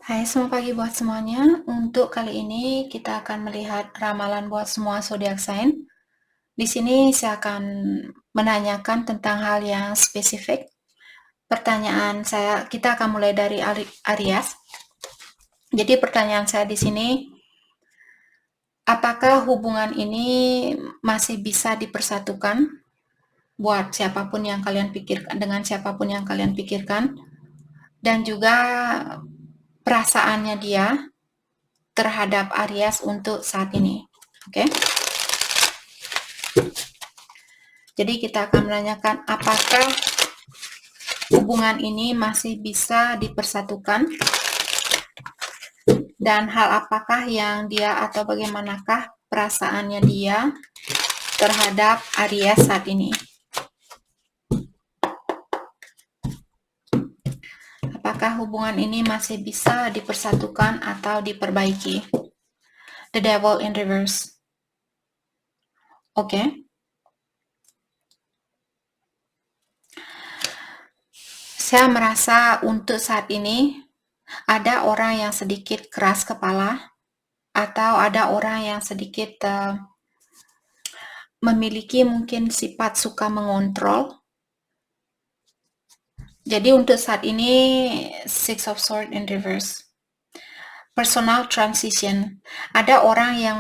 Hai, selamat pagi buat semuanya. Untuk kali ini kita akan melihat ramalan buat semua zodiak sign. Di sini saya akan menanyakan tentang hal yang spesifik. Kita akan mulai dari Aries. Jadi pertanyaan saya di sini, apakah hubungan ini masih bisa dipersatukan buat siapapun yang kalian pikirkan, dengan siapapun yang kalian pikirkan, dan juga perasaannya dia terhadap Aries untuk saat ini. Oke? Jadi kita akan menanyakan apakah hubungan ini masih bisa dipersatukan dan hal apakah yang dia atau bagaimanakah perasaannya dia terhadap Aries saat ini. Apakah hubungan ini masih bisa dipersatukan atau diperbaiki? The Devil in Reverse. Oke. Saya merasa untuk saat ini ada orang yang sedikit keras kepala atau ada orang yang sedikit memiliki mungkin sifat suka mengontrol. Jadi untuk saat ini Six of Swords in Reverse. Personal transition. Ada orang yang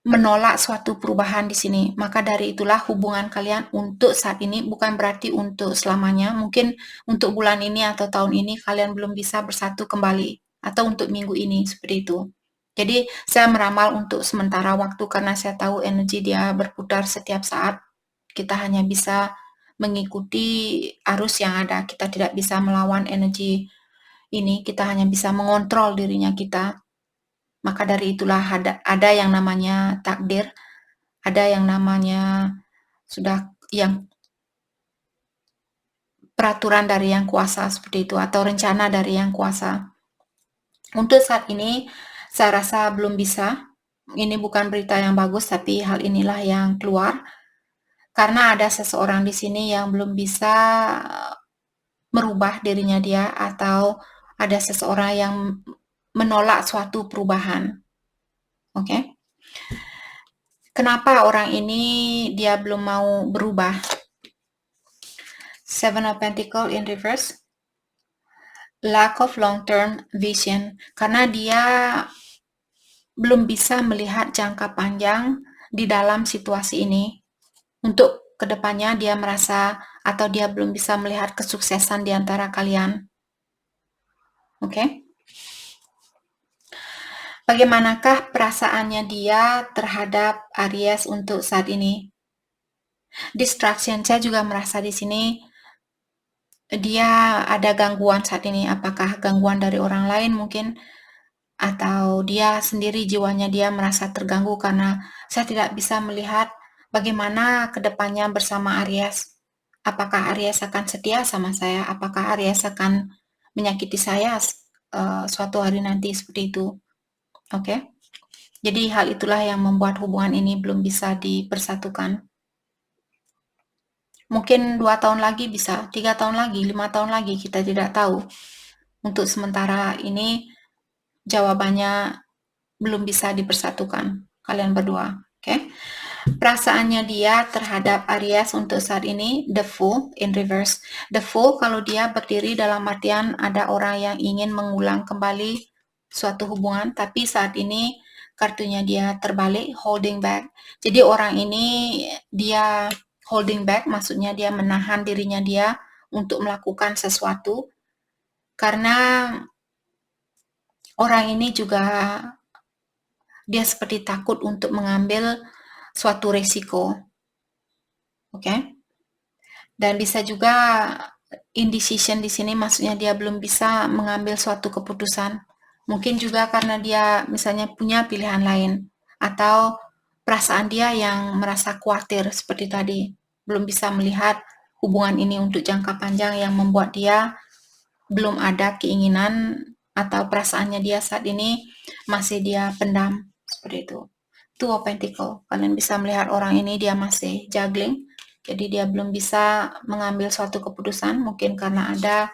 menolak suatu perubahan di sini. Maka dari itulah hubungan kalian untuk saat ini bukan berarti untuk selamanya. Mungkin untuk bulan ini atau tahun ini kalian belum bisa bersatu kembali. Atau untuk minggu ini, seperti itu. Jadi saya meramal untuk sementara waktu karena saya tahu energi dia berputar setiap saat. Kita hanya bisa mengikuti arus yang ada. Kita tidak bisa melawan energi ini. Kita hanya bisa mengontrol dirinya kita. Maka dari itulah ada yang namanya takdir, ada yang namanya sudah yang peraturan dari yang kuasa seperti itu, atau rencana dari yang kuasa. Untuk saat ini, saya rasa belum bisa. Ini bukan berita yang bagus, tapi hal inilah yang keluar. Karena ada seseorang di sini yang belum bisa merubah dirinya dia, atau ada seseorang yang menolak suatu perubahan. Oke? Kenapa orang ini dia belum mau berubah? Seven of Pentacles in reverse. Lack of long-term vision. Karena dia belum bisa melihat jangka panjang di dalam situasi ini. Untuk kedepannya dia merasa atau dia belum bisa melihat kesuksesan di antara kalian. Oke? Bagaimanakah perasaannya dia terhadap Aries untuk saat ini? Distraction, saya juga merasa di sini dia ada gangguan saat ini. Apakah gangguan dari orang lain mungkin? Atau dia sendiri jiwanya dia merasa terganggu karena saya tidak bisa melihat bagaimana kedepannya bersama Aries. Apakah Aries akan setia sama saya? Apakah Aries akan menyakiti saya suatu hari nanti seperti itu? Oke? Jadi hal itulah yang membuat hubungan ini belum bisa dipersatukan. Mungkin 2 tahun lagi bisa, 3 tahun lagi, 5 tahun lagi, kita tidak tahu. Untuk sementara ini jawabannya belum bisa dipersatukan kalian berdua. Oke? Perasaannya dia terhadap Aries untuk saat ini, the Fool in reverse. The Fool kalau dia berdiri dalam artian ada orang yang ingin mengulang kembali suatu hubungan, tapi saat ini kartunya dia terbalik, holding back. Jadi orang ini dia holding back, maksudnya dia menahan dirinya dia untuk melakukan sesuatu karena orang ini juga dia seperti takut untuk mengambil suatu resiko. Oke? Dan bisa juga indecision di sini maksudnya dia belum bisa mengambil suatu keputusan. Mungkin juga karena dia misalnya punya pilihan lain atau perasaan dia yang merasa khawatir seperti tadi. Belum bisa melihat hubungan ini untuk jangka panjang yang membuat dia belum ada keinginan atau perasaannya dia saat ini masih dia pendam seperti itu. Two of Pentacles. Kalian bisa melihat orang ini dia masih juggling. Jadi dia belum bisa mengambil suatu keputusan mungkin karena ada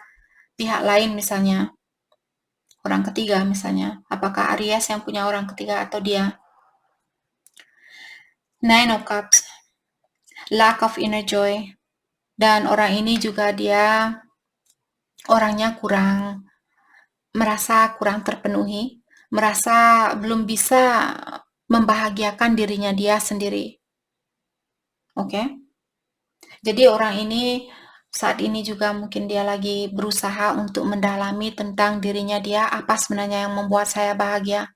pihak lain misalnya orang ketiga misalnya. Apakah Aries yang punya orang ketiga atau dia? Nine of Cups, lack of inner joy. Dan orang ini juga dia orangnya merasa kurang terpenuhi, merasa belum bisa membahagiakan dirinya dia sendiri. Oke? Jadi orang ini saat ini juga mungkin dia lagi berusaha untuk mendalami tentang dirinya dia, apa sebenarnya yang membuat saya bahagia.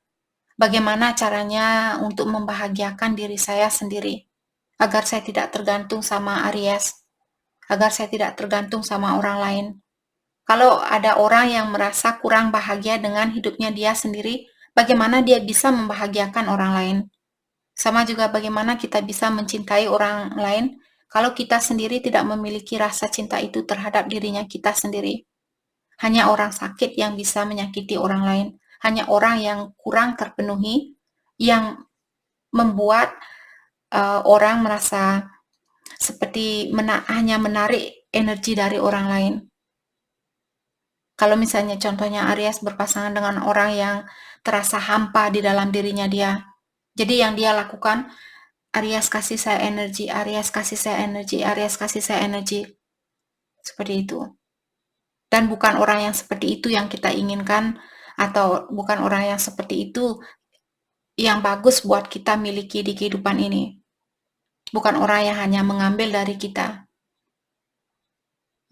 Bagaimana caranya untuk membahagiakan diri saya sendiri, agar saya tidak tergantung sama Aries, agar saya tidak tergantung sama orang lain. Kalau ada orang yang merasa kurang bahagia dengan hidupnya dia sendiri, bagaimana dia bisa membahagiakan orang lain? Sama juga bagaimana kita bisa mencintai orang lain kalau kita sendiri tidak memiliki rasa cinta itu terhadap dirinya kita sendiri. Hanya orang sakit yang bisa menyakiti orang lain. Hanya orang yang kurang terpenuhi yang membuat orang merasa seperti hanya menarik energi dari orang lain. Kalau misalnya contohnya Aries berpasangan dengan orang yang terasa hampa di dalam dirinya dia. Jadi yang dia lakukan, Aries kasih saya energi, Aries kasih saya energi, Aries kasih saya energi. Seperti itu. Dan bukan orang yang seperti itu yang kita inginkan, atau bukan orang yang seperti itu yang bagus buat kita miliki di kehidupan ini. Bukan orang yang hanya mengambil dari kita.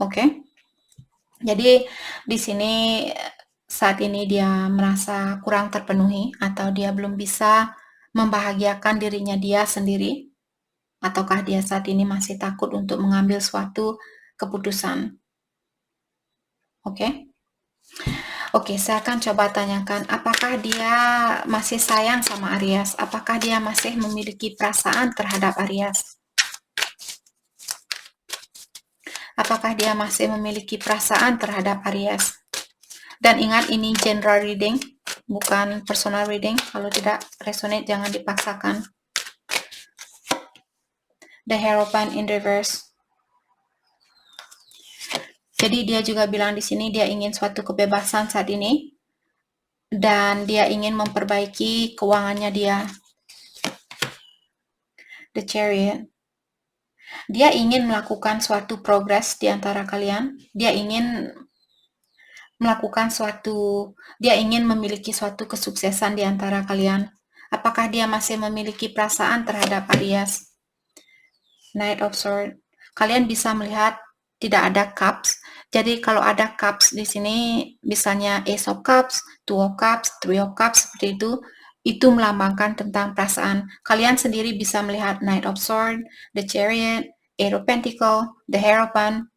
Oke? Jadi di sini saat ini dia merasa kurang terpenuhi atau dia belum bisa membahagiakan dirinya dia sendiri, ataukah dia saat ini masih takut untuk mengambil suatu keputusan. Oke? Oke, saya akan coba tanyakan, apakah dia masih sayang sama Aries? Apakah dia masih memiliki perasaan terhadap Aries? Apakah dia masih memiliki perasaan terhadap Aries? Dan ingat, ini general reading, bukan personal reading. Kalau tidak resonate, jangan dipaksakan. The Hierophant in reverse. Jadi dia juga bilang di sini dia ingin suatu kebebasan saat ini. Dan dia ingin memperbaiki keuangannya dia. The Chariot. Dia ingin melakukan suatu progres di antara kalian. Dia ingin memiliki suatu kesuksesan di antara kalian. Apakah dia masih memiliki perasaan terhadap Aries? Knight of Swords. Kalian bisa melihat tidak ada cups. Jadi kalau ada cups di sini, misalnya Ace of Cups, Two of Cups, Three of Cups, seperti itu melambangkan tentang perasaan. Kalian sendiri bisa melihat Knight of Swords, The Chariot, Eight of Pentacles, The Hierophant.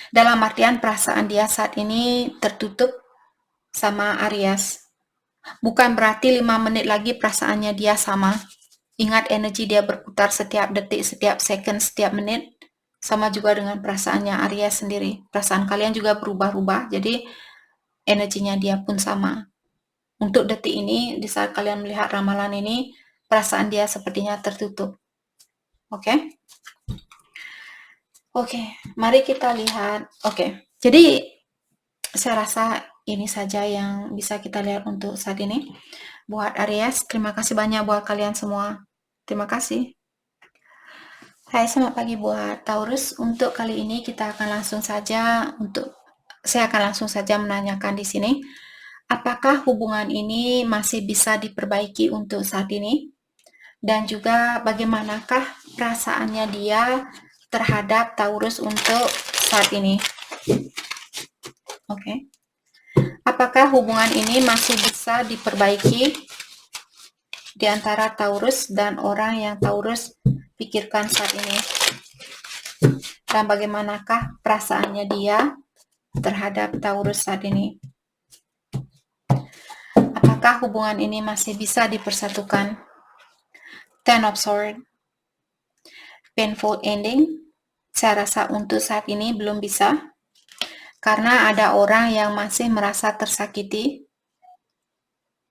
Dalam artian perasaan dia saat ini tertutup sama Aries. Bukan berarti 5 menit lagi perasaannya dia sama. Ingat, energi dia berputar setiap detik, setiap second, setiap menit. Sama juga dengan perasaannya Aries sendiri. Perasaan kalian juga berubah-ubah, jadi energinya dia pun sama. Untuk detik ini, di saat kalian melihat ramalan ini, perasaan dia sepertinya tertutup. Oke? Oke, mari kita lihat. Oke, jadi saya rasa ini saja yang bisa kita lihat untuk saat ini. Buat Aries, terima kasih banyak buat kalian semua. Terima kasih. Hai, selamat pagi buat Taurus. Untuk kali ini saya akan langsung saja menanyakan di sini. Apakah hubungan ini masih bisa diperbaiki untuk saat ini? Dan juga bagaimanakah perasaannya dia terhadap Taurus untuk saat ini? Oke. Apakah hubungan ini masih bisa diperbaiki di antara Taurus dan orang yang Taurus pikirkan saat ini? Dan bagaimanakah perasaannya dia terhadap Taurus saat ini? Apakah hubungan ini masih bisa dipersatukan? Ten of Swords. Painful ending. Saya rasa untuk saat ini belum bisa. Karena ada orang yang masih merasa tersakiti.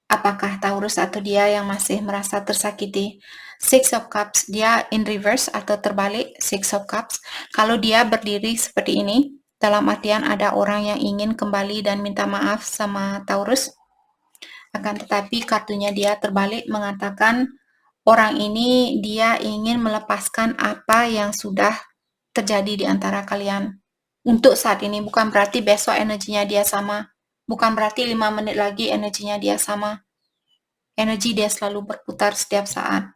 Apakah Taurus atau dia yang masih merasa tersakiti? Six of Cups, dia in reverse atau terbalik. Six of Cups. Kalau dia berdiri seperti ini, Dalam artian ada orang yang ingin kembali dan minta maaf sama Taurus. Akan tetapi kartunya dia terbalik mengatakan orang ini dia ingin melepaskan apa yang sudah terjadi di antara kalian. Untuk saat ini, bukan berarti besok energinya dia sama. Bukan berarti 5 menit lagi energinya dia sama. Energi dia selalu berputar setiap saat.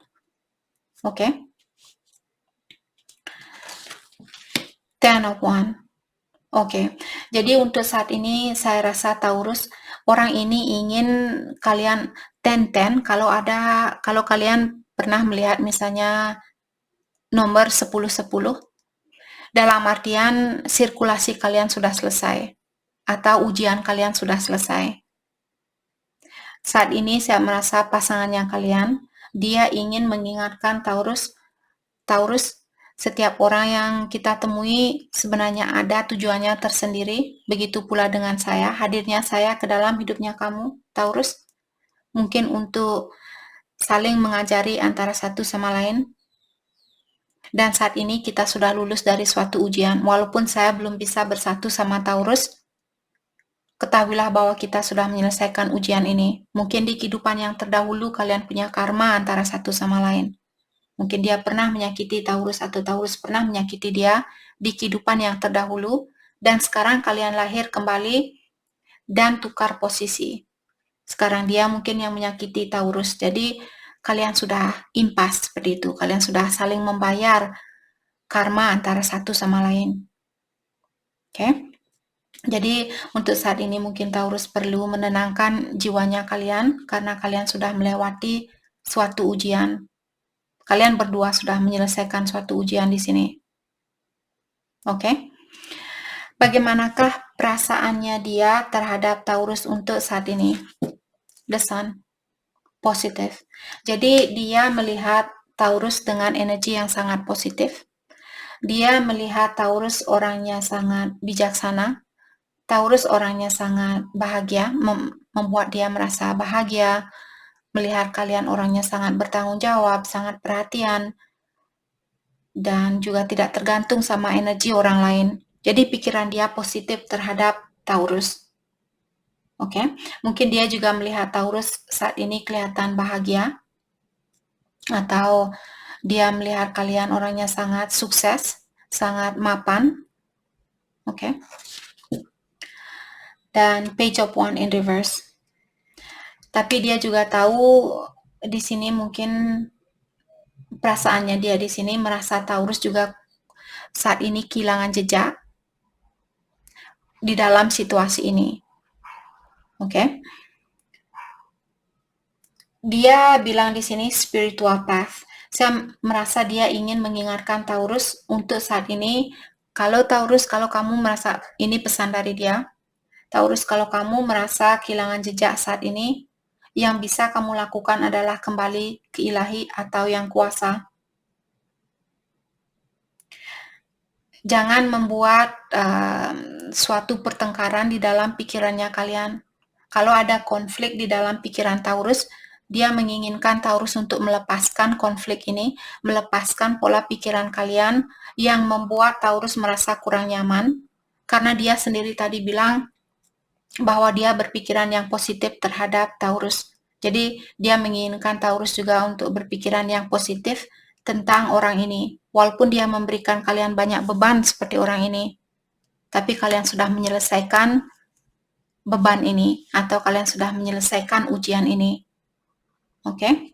Oke? Ten of Wands. Oke. Jadi untuk saat ini saya rasa Taurus, orang ini ingin kalian kalau kalian pernah melihat misalnya nomor 10-10, dalam artian sirkulasi kalian sudah selesai atau ujian kalian sudah selesai. Saat ini saya merasa pasangannya kalian, dia ingin mengingatkan Taurus, setiap orang yang kita temui sebenarnya ada tujuannya tersendiri. Begitu pula dengan saya, hadirnya saya ke dalam hidupnya kamu, Taurus, mungkin untuk saling mengajari antara satu sama lain. Dan saat ini kita sudah lulus dari suatu ujian. Walaupun saya belum bisa bersatu sama Taurus, ketahuilah bahwa kita sudah menyelesaikan ujian ini. Mungkin di kehidupan yang terdahulu kalian punya karma antara satu sama lain. Mungkin dia pernah menyakiti Taurus atau Taurus pernah menyakiti dia di kehidupan yang terdahulu, dan sekarang kalian lahir kembali dan tukar posisi. Sekarang dia mungkin yang menyakiti Taurus, jadi kalian sudah impas seperti itu. Kalian sudah saling membayar karma antara satu sama lain. Oke? Jadi untuk saat ini mungkin Taurus perlu menenangkan jiwanya kalian karena kalian sudah melewati suatu ujian. Kalian berdua sudah menyelesaikan suatu ujian di sini. Oke? Bagaimanakah perasaannya dia terhadap Taurus untuk saat ini? The Sun. Positif. Jadi dia melihat Taurus dengan energi yang sangat positif. Dia melihat Taurus orangnya sangat bijaksana. Taurus orangnya sangat bahagia, membuat dia merasa bahagia. Melihat kalian orangnya sangat bertanggung jawab, sangat perhatian, dan juga tidak tergantung sama energi orang lain. Jadi pikiran dia positif terhadap Taurus. Oke, mungkin dia juga melihat Taurus saat ini kelihatan bahagia, atau dia melihat kalian orangnya sangat sukses, sangat mapan. Oke. Dan Page of Wands in reverse. Tapi dia juga tahu di sini mungkin perasaannya dia di sini merasa Taurus juga saat ini kehilangan jejak di dalam situasi ini. Oke. Dia bilang di sini spiritual path. Saya merasa dia ingin mengingatkan Taurus untuk saat ini. Kalau Taurus, kalau kamu merasa, ini pesan dari dia, Taurus, kalau kamu merasa kehilangan jejak saat ini, yang bisa kamu lakukan adalah kembali ke ilahi atau yang kuasa. Jangan membuat suatu pertengkaran di dalam pikirannya kalian. Kalau ada konflik di dalam pikiran Taurus, dia menginginkan Taurus untuk melepaskan konflik ini, melepaskan pola pikiran kalian yang membuat Taurus merasa kurang nyaman, karena dia sendiri tadi bilang bahwa dia berpikiran yang positif terhadap Taurus. Jadi dia menginginkan Taurus juga untuk berpikiran yang positif tentang orang ini. Walaupun dia memberikan kalian banyak beban seperti orang ini, tapi kalian sudah menyelesaikan beban ini, atau kalian sudah menyelesaikan ujian ini. Oke?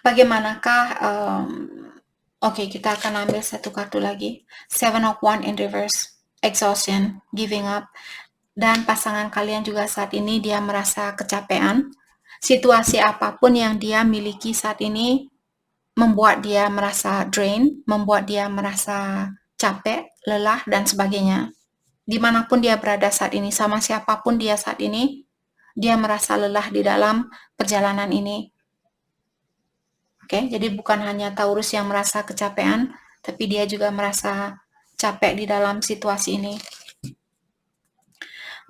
Bagaimanakah Oke, kita akan ambil satu kartu lagi. Seven of Wands in reverse. Exhaustion, giving up. Dan pasangan kalian juga saat ini dia merasa kecapean. Situasi apapun yang dia miliki saat ini membuat dia merasa drain, membuat dia merasa capek, lelah, dan sebagainya. Dimanapun dia berada saat ini, sama siapapun dia saat ini, dia merasa lelah di dalam perjalanan ini. Oke, jadi bukan hanya Taurus yang merasa kecapean, tapi dia juga merasa capek di dalam situasi ini.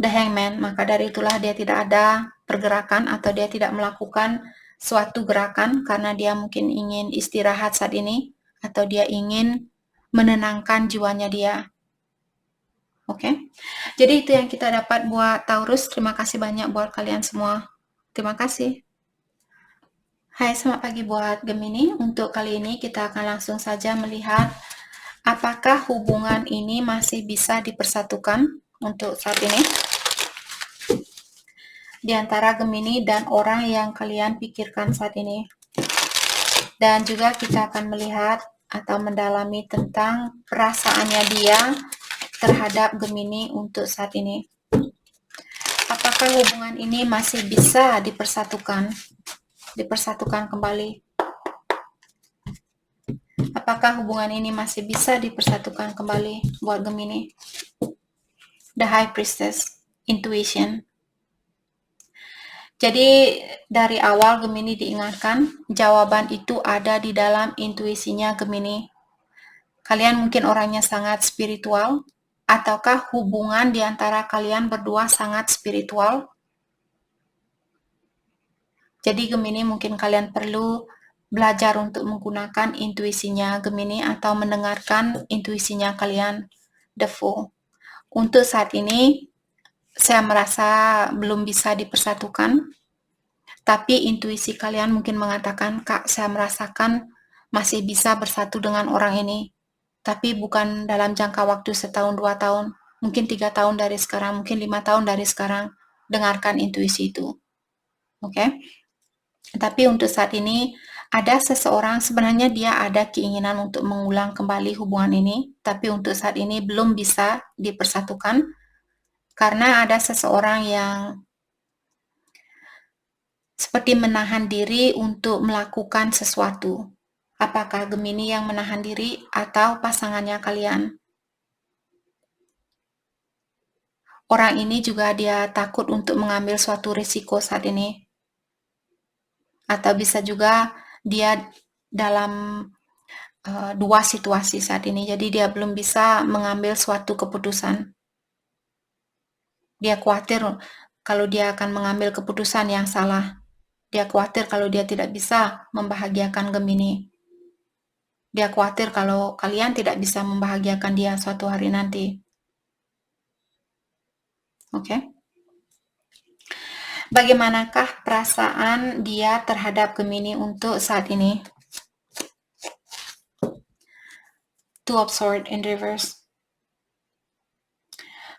The Hangman, maka dari itulah dia tidak ada pergerakan atau dia tidak melakukan suatu gerakan karena dia mungkin ingin istirahat saat ini, atau dia ingin menenangkan jiwanya dia. Oke. Jadi itu yang kita dapat buat Taurus. Terima kasih banyak buat kalian semua. Terima kasih. Hai, selamat pagi buat Gemini. Untuk kali ini kita akan langsung saja melihat apakah hubungan ini masih bisa dipersatukan untuk saat ini di antara Gemini dan orang yang kalian pikirkan saat ini. Dan juga kita akan melihat atau mendalami tentang perasaannya dia terhadap Gemini untuk saat ini. Apakah hubungan ini masih bisa dipersatukan kembali? Apakah hubungan ini masih bisa dipersatukan kembali buat Gemini? The High Priestess, Intuition. Jadi dari awal Gemini diingatkan, jawaban itu ada di dalam intuisinya Gemini. Kalian mungkin orangnya sangat spiritual, ataukah hubungan di antara kalian berdua sangat spiritual? Jadi Gemini mungkin kalian perlu belajar untuk menggunakan intuisinya Gemini atau mendengarkan intuisinya kalian, The Fool. Untuk saat ini, saya merasa belum bisa dipersatukan, tapi intuisi kalian mungkin mengatakan, Kak, saya merasakan masih bisa bersatu dengan orang ini, tapi bukan dalam jangka waktu 1-2 tahun, mungkin 3 tahun dari sekarang, mungkin 5 tahun dari sekarang. Dengarkan intuisi itu. Oke? Tapi untuk saat ini, ada seseorang sebenarnya dia ada keinginan untuk mengulang kembali hubungan ini, tapi untuk saat ini belum bisa dipersatukan, karena ada seseorang yang seperti menahan diri untuk melakukan sesuatu. Apakah Gemini yang menahan diri atau pasangannya kalian? Orang ini juga dia takut untuk mengambil suatu risiko saat ini. Atau bisa juga dia dalam dua situasi saat ini, jadi dia belum bisa mengambil suatu keputusan. Dia khawatir kalau dia akan mengambil keputusan yang salah. Dia khawatir kalau dia tidak bisa membahagiakan Gemini. Dia khawatir kalau kalian tidak bisa membahagiakan dia suatu hari nanti. Oke? Bagaimanakah perasaan dia terhadap Gemini untuk saat ini? Two of Swords in reverse.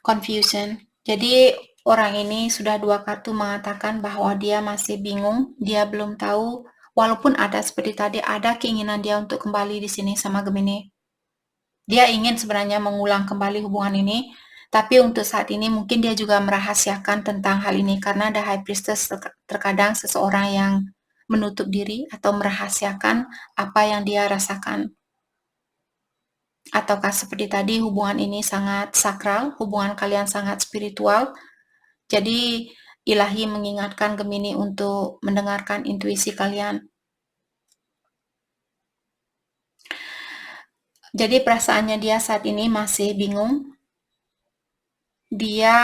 Confusion. Jadi orang ini sudah 2 kartu mengatakan bahwa dia masih bingung, dia belum tahu, walaupun ada seperti tadi, ada keinginan dia untuk kembali di sini sama Gemini. Dia ingin sebenarnya mengulang kembali hubungan ini, tapi untuk saat ini mungkin dia juga merahasiakan tentang hal ini, karena The High Priestess terkadang seseorang yang menutup diri atau merahasiakan apa yang dia rasakan. Ataukah seperti tadi hubungan ini sangat sakral, hubungan kalian sangat spiritual, jadi ilahi mengingatkan Gemini untuk mendengarkan intuisi kalian. Jadi perasaannya dia saat ini masih bingung. Dia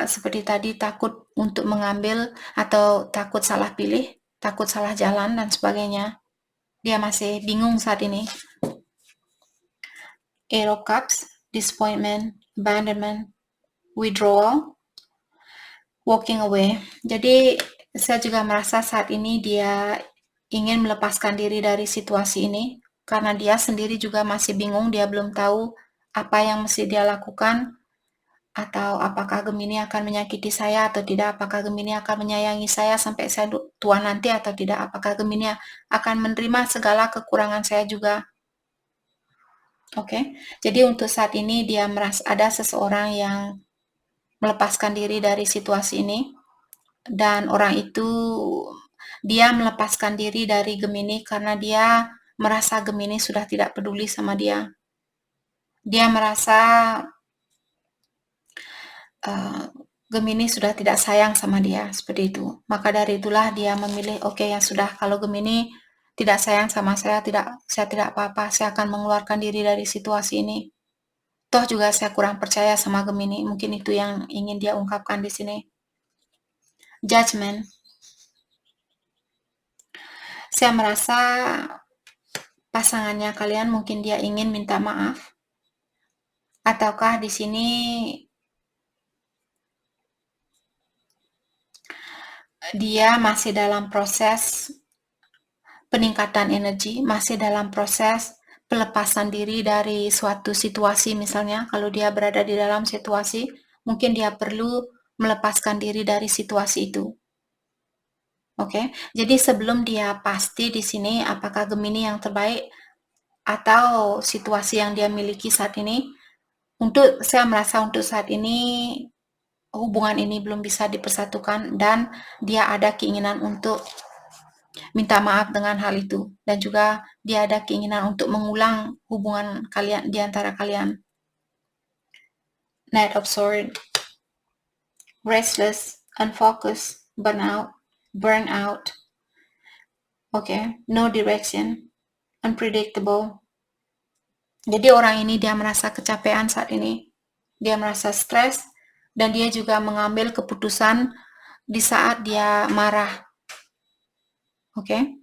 seperti tadi takut untuk mengambil atau takut salah pilih, takut salah jalan dan sebagainya. Dia masih bingung saat ini. Eight of Cups, disappointment, abandonment, withdrawal, walking away. Jadi saya juga merasa saat ini dia ingin melepaskan diri dari situasi ini, karena dia sendiri juga masih bingung, dia belum tahu apa yang mesti dia lakukan, atau apakah Gemini akan menyakiti saya atau tidak, apakah Gemini akan menyayangi saya sampai saya tua nanti atau tidak, apakah Gemini akan menerima segala kekurangan saya juga. Oke, jadi untuk saat ini dia merasa ada seseorang yang melepaskan diri dari situasi ini, dan orang itu dia melepaskan diri dari Gemini karena dia merasa Gemini sudah tidak peduli sama dia. Dia merasa Gemini sudah tidak sayang sama dia, seperti itu. Maka dari itulah dia memilih, oke, ya sudah, kalau Gemini tidak sayang sama saya tidak apa-apa, saya akan mengeluarkan diri dari situasi ini. Toh juga saya kurang percaya sama Gemini, mungkin itu yang ingin dia ungkapkan di sini. Judgment. Saya merasa pasangannya kalian mungkin dia ingin minta maaf, Ataukah di sini dia masih dalam proses peningkatan energi, masih dalam proses pelepasan diri dari suatu situasi, misalnya kalau dia berada di dalam situasi, mungkin dia perlu melepaskan diri dari situasi itu. Oke, jadi sebelum dia pasti di sini apakah Gemini yang terbaik atau situasi yang dia miliki saat ini, saya merasa untuk saat ini hubungan ini belum bisa dipersatukan dan dia ada keinginan untuk minta maaf dengan hal itu, dan juga dia ada keinginan untuk mengulang hubungan kalian di antara kalian. Knight of Swords, restless, unfocused, burnout, okay, no direction, unpredictable. Jadi orang ini dia merasa kecapean saat ini, dia merasa stres, dan dia juga mengambil keputusan di saat dia marah. Oke.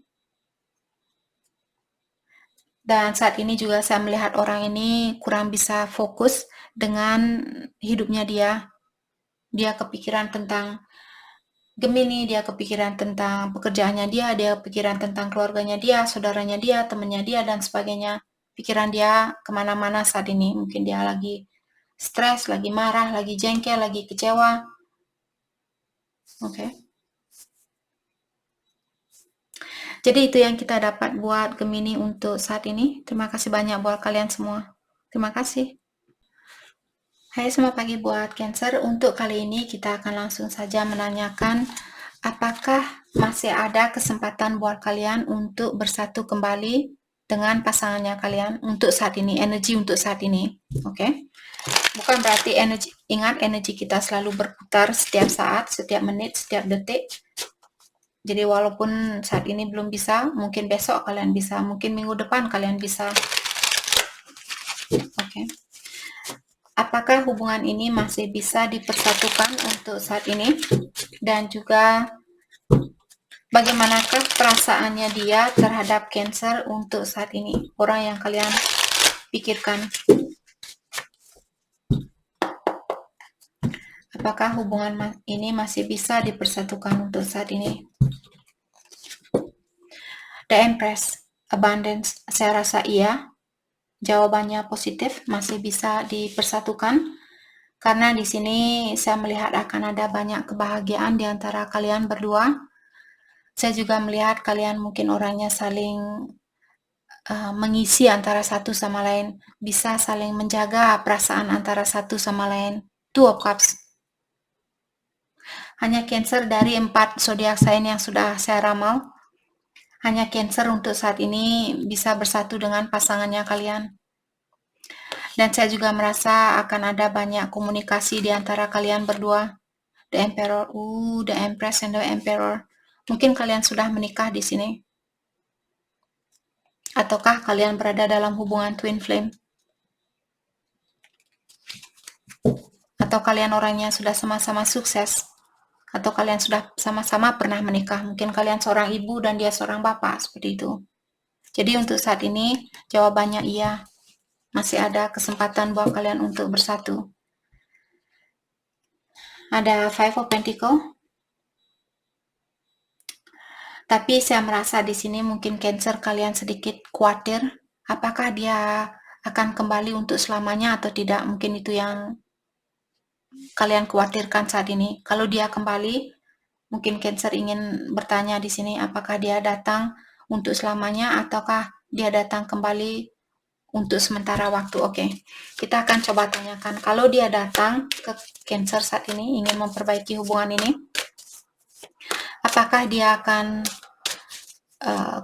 Dan saat ini juga saya melihat orang ini kurang bisa fokus dengan hidupnya dia. Dia kepikiran tentang Gemini, dia kepikiran tentang pekerjaannya dia kepikiran tentang keluarganya dia, saudaranya dia, temannya dia, dan sebagainya. Pikiran dia kemana-mana saat ini. Mungkin dia lagi stres, lagi marah, lagi jengkel, lagi kecewa. Oke. Jadi itu yang kita dapat buat Gemini untuk saat ini. Terima kasih banyak buat kalian semua. Terima kasih. Hai, selamat pagi buat Cancer. Untuk kali ini kita akan langsung saja menanyakan apakah masih ada kesempatan buat kalian untuk bersatu kembali dengan pasangannya kalian untuk saat ini, energi untuk saat ini. Oke. Bukan berarti ingat energi kita selalu berputar setiap saat, setiap menit, setiap detik. Jadi walaupun saat ini belum bisa, mungkin besok kalian bisa, mungkin minggu depan kalian bisa. Oke. Apakah hubungan ini masih bisa dipersatukan untuk saat ini? Dan juga bagaimanakah perasaannya dia terhadap Cancer untuk saat ini? Orang yang kalian pikirkan. Apakah hubungan ini masih bisa dipersatukan untuk saat ini? The Empress, Abundance, saya rasa iya. Jawabannya positif, masih bisa dipersatukan. Karena di sini saya melihat akan ada banyak kebahagiaan di antara kalian berdua. Saya juga melihat kalian mungkin orangnya saling mengisi antara satu sama lain, bisa saling menjaga perasaan antara satu sama lain. Two of Cups. Hanya Cancer dari 4 zodiak sign yang sudah saya ramal, hanya Cancer untuk saat ini bisa bersatu dengan pasangannya kalian. Dan saya juga merasa akan ada banyak komunikasi di antara kalian berdua. The Emperor, The Empress and the Emperor. Mungkin kalian sudah menikah di sini. Ataukah kalian berada dalam hubungan twin flame? Atau kalian orangnya sudah sama-sama sukses? Atau kalian sudah sama-sama pernah menikah? Mungkin kalian seorang ibu dan dia seorang bapak, seperti itu. Jadi untuk saat ini, jawabannya iya. Masih ada kesempatan buat kalian untuk bersatu. Ada Five of Pentacles. Tapi saya merasa di sini mungkin Cancer kalian sedikit khawatir. Apakah dia akan kembali untuk selamanya atau tidak? Mungkin itu yang kalian khawatirkan saat ini. Kalau dia kembali, mungkin Cancer ingin bertanya di sini, apakah dia datang untuk selamanya ataukah dia datang kembali untuk sementara waktu. Oke, kita akan coba tanyakan. Kalau dia datang ke Cancer saat ini, ingin memperbaiki hubungan ini, apakah dia akan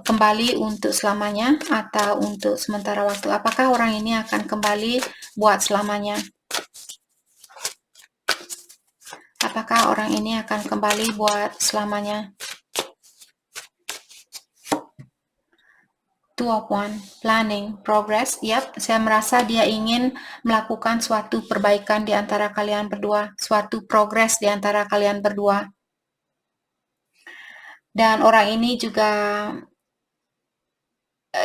kembali untuk selamanya atau untuk sementara waktu? Apakah orang ini akan kembali buat selamanya? Apakah orang ini akan kembali buat selamanya? Two of Wands, planning, progress. Yap, saya merasa dia ingin melakukan suatu perbaikan di antara kalian berdua, suatu progress di antara kalian berdua. Dan orang ini juga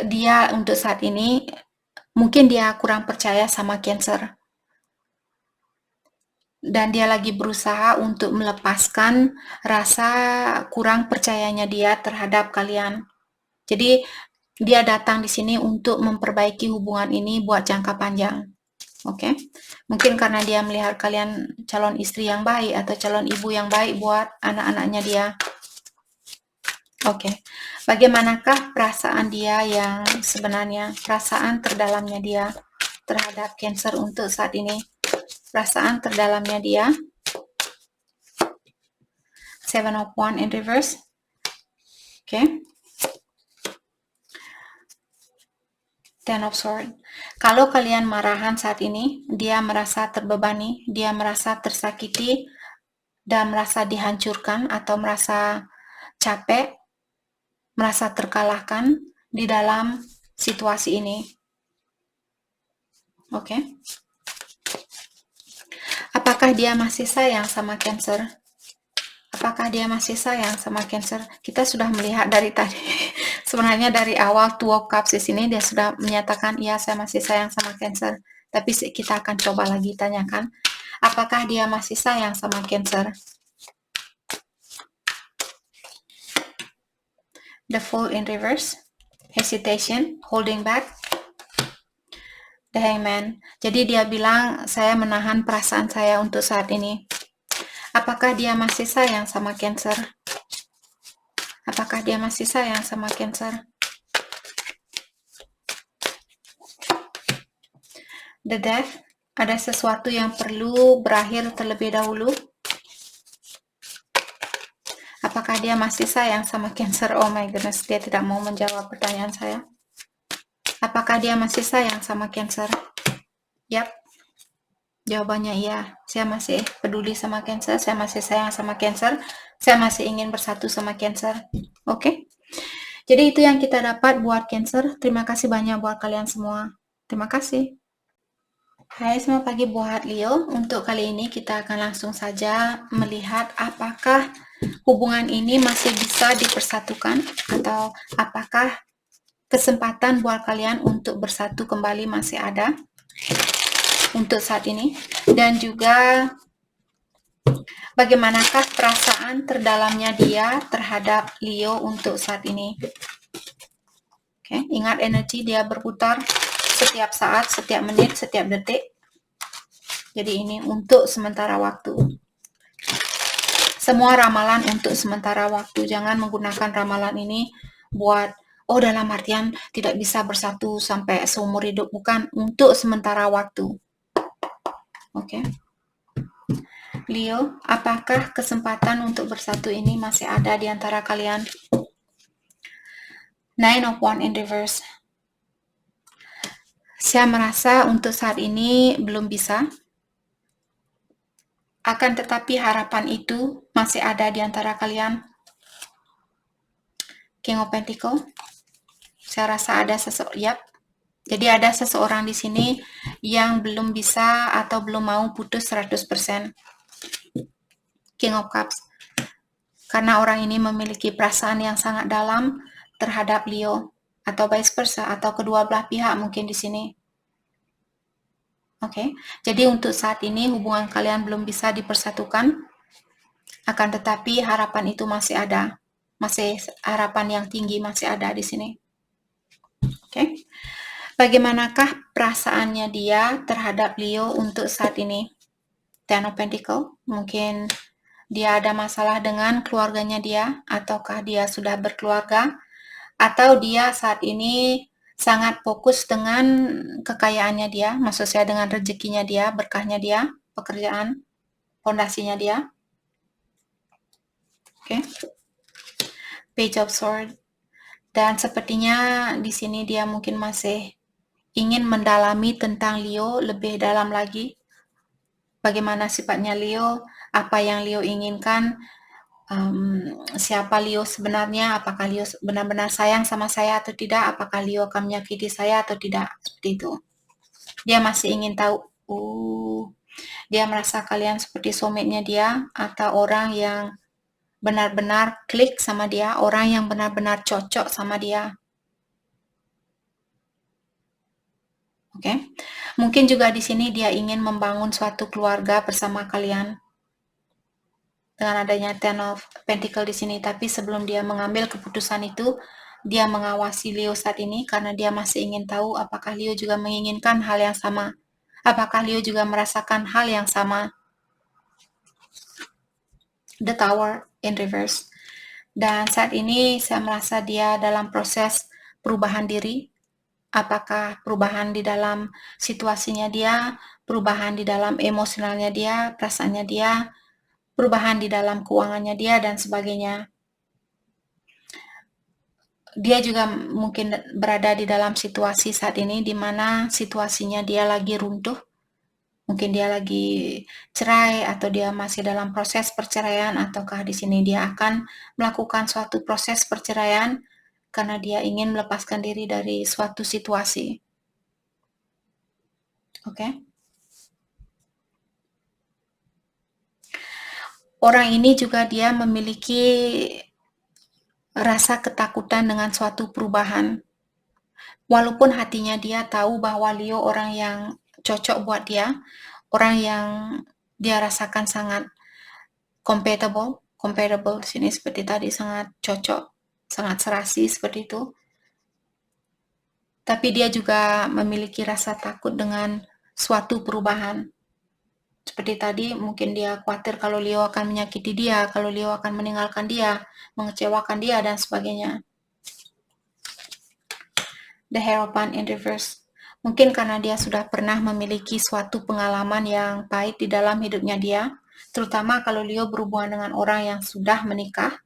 dia untuk saat ini mungkin dia kurang percaya sama Cancer. dan dia lagi berusaha untuk melepaskan rasa kurang percayanya dia terhadap kalian. Jadi dia datang di sini untuk memperbaiki hubungan ini buat jangka panjang. Oke, mungkin karena dia melihat kalian calon istri yang baik atau calon ibu yang baik buat anak-anaknya dia. Oke, bagaimanakah perasaan dia yang sebenarnya, perasaan terdalamnya dia terhadap Cancer untuk saat ini? Perasaan terdalamnya dia. Seven of Wands in reverse. Oke. Ten of Swords. Kalau kalian marahan saat ini, dia merasa terbebani, dia merasa tersakiti, dan merasa dihancurkan atau merasa capek, merasa terkalahkan di dalam situasi ini. Oke. Apakah dia masih sayang sama Cancer? Apakah dia masih sayang sama Cancer? Kita sudah melihat dari tadi. Sebenarnya dari awal Two of Cups di sini dia sudah menyatakan, iya saya masih sayang sama Cancer. Tapi kita akan coba lagi tanyakan, apakah dia masih sayang sama Cancer? The Fool in reverse. Hesitation, holding back. The Hangman. Jadi dia bilang, saya menahan perasaan saya untuk saat ini. Apakah dia masih sayang sama Cancer? Apakah dia masih sayang sama Cancer? The Death. Ada sesuatu yang perlu berakhir terlebih dahulu. Apakah dia masih sayang sama Cancer? Oh my goodness, dia tidak mau menjawab pertanyaan saya. Apakah dia masih sayang sama Cancer? Yap. Jawabannya iya. Saya masih peduli sama Cancer, saya masih sayang sama Cancer, saya masih ingin bersatu sama Cancer. Oke. Jadi itu yang kita dapat buat Cancer. Terima kasih banyak buat kalian semua. Terima kasih. Hai, selamat pagi buat Leo. Untuk kali ini kita akan langsung saja melihat apakah hubungan ini masih bisa dipersatukan atau apakah kesempatan buat kalian untuk bersatu kembali masih ada untuk saat ini, dan juga bagaimanakah perasaan terdalamnya dia terhadap Leo untuk saat ini. Oke, ingat energi dia berputar setiap saat, setiap menit, setiap detik. Jadi ini untuk sementara waktu. Semua ramalan untuk sementara waktu. Jangan menggunakan ramalan ini buat, oh dalam artian tidak bisa bersatu sampai seumur hidup. Bukan, untuk sementara waktu. Oke. Leo, apakah kesempatan untuk bersatu ini masih ada di antara kalian? Nine of Wands in reverse. Saya merasa untuk saat ini belum bisa. Akan tetapi harapan itu masih ada di antara kalian. King of Pentacles. Saya rasa ada seseorang, yap. Jadi ada seseorang di sini yang belum bisa atau belum mau putus 100%. King of Cups. Karena orang ini memiliki perasaan yang sangat dalam terhadap Leo, atau vice versa, atau kedua belah pihak mungkin di sini. Oke, jadi untuk saat ini hubungan kalian belum bisa dipersatukan, akan tetapi harapan itu masih ada. Masih harapan yang tinggi masih ada di sini. Oke. Bagaimanakah perasaannya dia terhadap Leo untuk saat ini? Ten of Pentacles, mungkin dia ada masalah dengan keluarganya dia, ataukah dia sudah berkeluarga, atau dia saat ini sangat fokus dengan kekayaannya dia, maksud saya dengan rezekinya dia, berkahnya dia, pekerjaan, fondasinya dia. Oke. Page of Swords. Dan sepertinya di sini dia mungkin masih ingin mendalami tentang Leo lebih dalam lagi. Bagaimana sifatnya Leo, apa yang Leo inginkan, siapa Leo sebenarnya, apakah Leo benar-benar sayang sama saya atau tidak, apakah Leo akan menyakiti saya atau tidak, seperti itu. Dia masih ingin tahu, dia merasa kalian seperti soulmate-nya dia, atau orang yang benar-benar klik sama dia, orang yang benar-benar cocok sama dia. Oke. Mungkin juga di sini dia ingin membangun suatu keluarga bersama kalian dengan adanya Ten of Pentacle di sini, tapi sebelum dia mengambil keputusan itu, dia mengawasi Leo saat ini karena dia masih ingin tahu apakah Leo juga menginginkan hal yang sama. Apakah Leo juga merasakan hal yang sama? The Tower in reverse. Dan saat ini saya merasa dia dalam proses perubahan diri. Apakah perubahan di dalam situasinya dia, perubahan di dalam emosionalnya dia, perasaannya dia, perubahan di dalam keuangannya dia, dan sebagainya. Dia juga mungkin berada di dalam situasi saat ini di mana situasinya dia lagi runtuh. Mungkin dia lagi cerai atau dia masih dalam proses perceraian, ataukah di sini dia akan melakukan suatu proses perceraian karena dia ingin melepaskan diri dari suatu situasi. Oke. Orang ini juga dia memiliki rasa ketakutan dengan suatu perubahan. Walaupun hatinya dia tahu bahwa Leo orang yang cocok buat dia, orang yang dia rasakan sangat compatible di sini seperti tadi, sangat cocok, sangat serasi seperti itu. Tapi dia juga memiliki rasa takut dengan suatu perubahan. Seperti tadi, mungkin dia khawatir kalau Leo akan menyakiti dia, kalau Leo akan meninggalkan dia, mengecewakan dia, dan sebagainya. The Hierophant in reverse. Mungkin karena dia sudah pernah memiliki suatu pengalaman yang pahit di dalam hidupnya dia, terutama kalau Leo berhubungan dengan orang yang sudah menikah.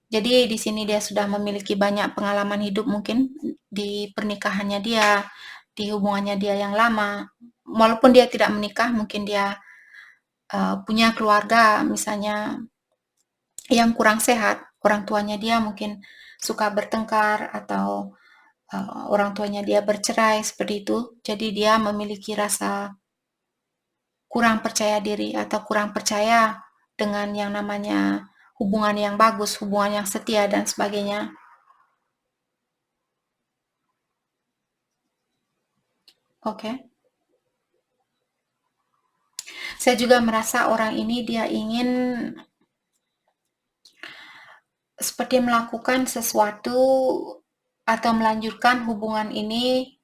Jadi di sini dia sudah memiliki banyak pengalaman hidup mungkin di pernikahannya dia, di hubungannya dia yang lama. Walaupun dia tidak menikah, mungkin dia punya keluarga misalnya yang kurang sehat. Orang tuanya dia mungkin suka bertengkar atau orang tuanya dia bercerai seperti itu. Jadi dia memiliki rasa kurang percaya diri atau kurang percaya dengan yang namanya hubungan yang bagus, hubungan yang setia, dan sebagainya. Oke. Saya juga merasa orang ini dia ingin seperti melakukan sesuatu atau melanjutkan hubungan ini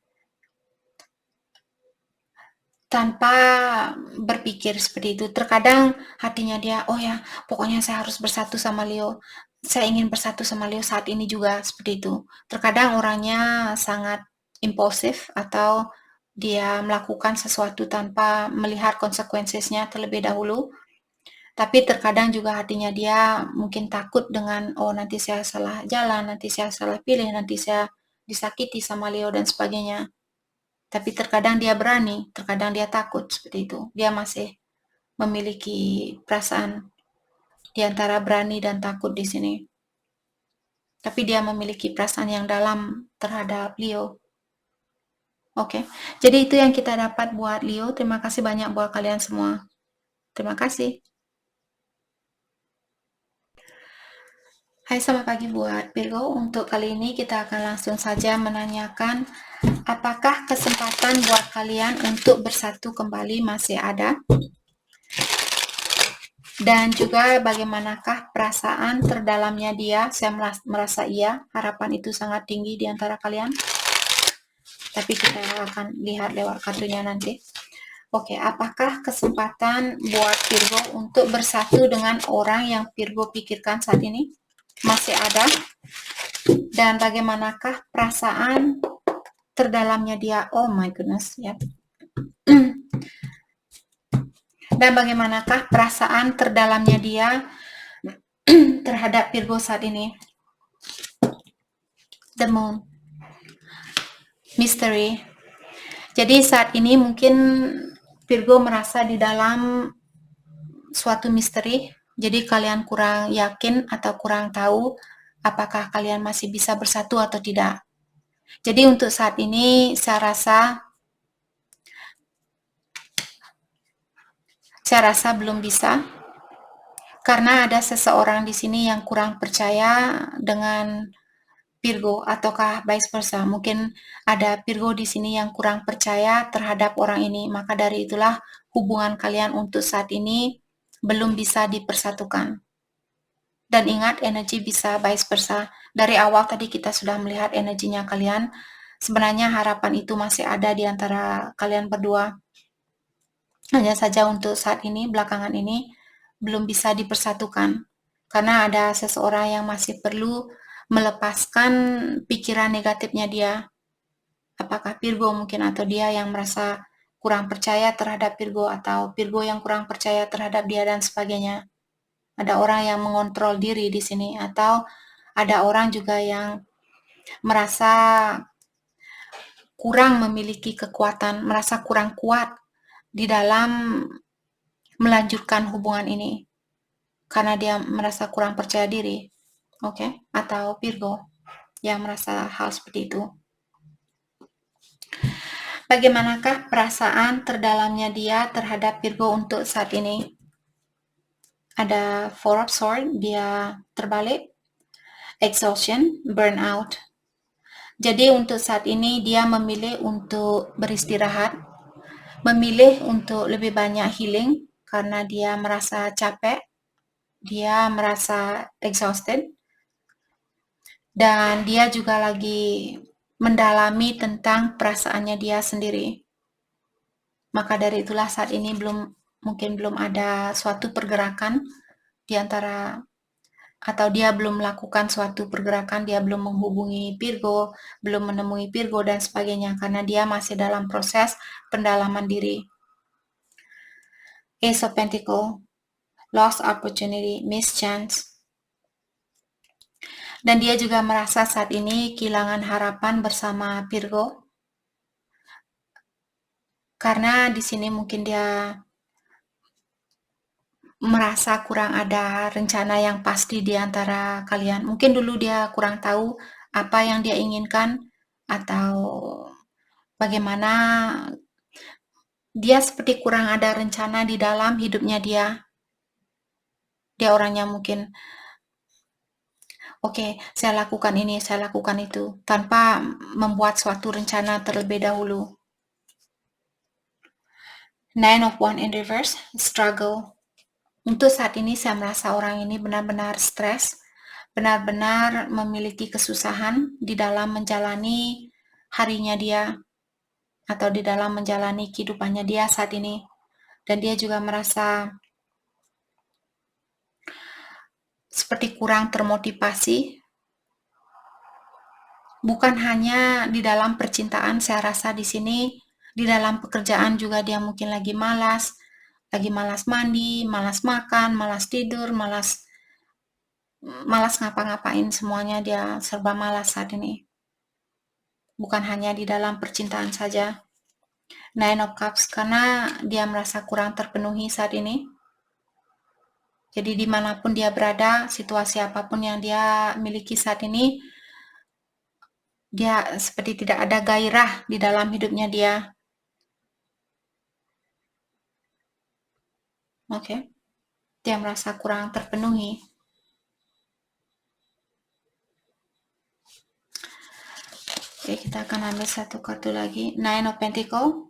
tanpa berpikir seperti itu. Terkadang hatinya dia, oh ya, pokoknya saya harus bersatu sama Leo. Saya ingin bersatu sama Leo saat ini juga, seperti itu. Terkadang orangnya sangat impulsif atau dia melakukan sesuatu tanpa melihat konsekuensinya terlebih dahulu. Tapi terkadang juga hatinya dia mungkin takut dengan, oh nanti saya salah jalan, nanti saya salah pilih, nanti saya disakiti sama Leo dan sebagainya. Tapi terkadang dia berani, terkadang dia takut seperti itu. Dia masih memiliki perasaan di antara berani dan takut di sini. Tapi dia memiliki perasaan yang dalam terhadap Leo. Oke, jadi itu yang kita dapat buat Leo. Terima kasih banyak buat kalian semua. Terima kasih. Hai, selamat pagi buat Virgo. Untuk kali ini kita akan langsung saja menanyakan apakah kesempatan buat kalian untuk bersatu kembali masih ada? Dan juga bagaimanakah perasaan terdalamnya dia? Saya merasa iya, harapan itu sangat tinggi di antara kalian. Tapi kita akan lihat lewat kartunya nanti. Oke, apakah kesempatan buat Virgo untuk bersatu dengan orang yang Virgo pikirkan saat ini? Masih ada? Dan bagaimanakah perasaan terdalamnya dia? Oh my goodness, ya. Dan bagaimanakah perasaan terdalamnya dia terhadap Virgo saat ini? The Moon. Mystery. Jadi saat ini mungkin Virgo merasa di dalam suatu misteri. Jadi kalian kurang yakin atau kurang tahu apakah kalian masih bisa bersatu atau tidak. Jadi untuk saat ini saya rasa belum bisa. Karena ada seseorang di sini yang kurang percaya dengan Virgo, ataukah vice versa. Mungkin ada Virgo di sini yang kurang percaya terhadap orang ini, maka dari itulah hubungan kalian untuk saat ini belum bisa dipersatukan. Dan ingat, energi bisa vice versa. Dari awal tadi kita sudah melihat energinya kalian. Sebenarnya harapan itu masih ada di antara kalian berdua. Hanya saja untuk saat ini, belakangan ini, belum bisa dipersatukan. Karena ada seseorang yang masih perlu melepaskan pikiran negatifnya dia. Apakah Virgo mungkin, atau dia yang merasa kurang percaya terhadap Virgo, atau Virgo yang kurang percaya terhadap dia, dan sebagainya. Ada orang yang mengontrol diri di sini, atau ada orang juga yang merasa kurang memiliki kekuatan, merasa kurang kuat di dalam melanjutkan hubungan ini karena dia merasa kurang percaya diri. Oke, atau Virgo yang merasa hal seperti itu. Bagaimanakah perasaan terdalamnya dia terhadap Virgo untuk saat ini? Ada Four of Swords, dia terbalik, exhaustion, burnout. Jadi untuk saat ini dia memilih untuk beristirahat, memilih untuk lebih banyak healing karena dia merasa capek, dia merasa exhausted, dan dia juga lagi mendalami tentang perasaannya dia sendiri. Maka dari itulah saat ini mungkin belum ada suatu pergerakan di antara, atau dia belum melakukan suatu pergerakan, dia belum menghubungi Virgo, belum menemui Virgo dan sebagainya, karena dia masih dalam proses pendalaman diri. Ace of Pentacles, lost opportunity, missed chance. Dan dia juga merasa saat ini kehilangan harapan bersama Virgo. Karena di sini mungkin dia merasa kurang ada rencana yang pasti di antara kalian. Mungkin dulu dia kurang tahu apa yang dia inginkan, atau bagaimana dia seperti kurang ada rencana di dalam hidupnya dia. Dia orangnya mungkin, oke, saya lakukan ini, saya lakukan itu, tanpa membuat suatu rencana terlebih dahulu. Nine of Wands in reverse, struggle. Untuk saat ini saya merasa orang ini benar-benar stres, benar-benar memiliki kesusahan di dalam menjalani harinya dia, atau di dalam menjalani kehidupannya dia saat ini. Dan dia juga merasa seperti kurang termotivasi. Bukan hanya di dalam percintaan, saya rasa di sini di dalam pekerjaan juga dia mungkin lagi malas mandi, malas makan, malas tidur, malas ngapa-ngapain, semuanya dia serba malas saat ini. Bukan hanya di dalam percintaan saja. Nine of Cups, karena dia merasa kurang terpenuhi saat ini. Jadi dimanapun dia berada, situasi apapun yang dia miliki saat ini, dia seperti tidak ada gairah di dalam hidupnya dia. Oke. Dia merasa kurang terpenuhi. Oke, kita akan ambil satu kartu lagi. Nine of Pentacles.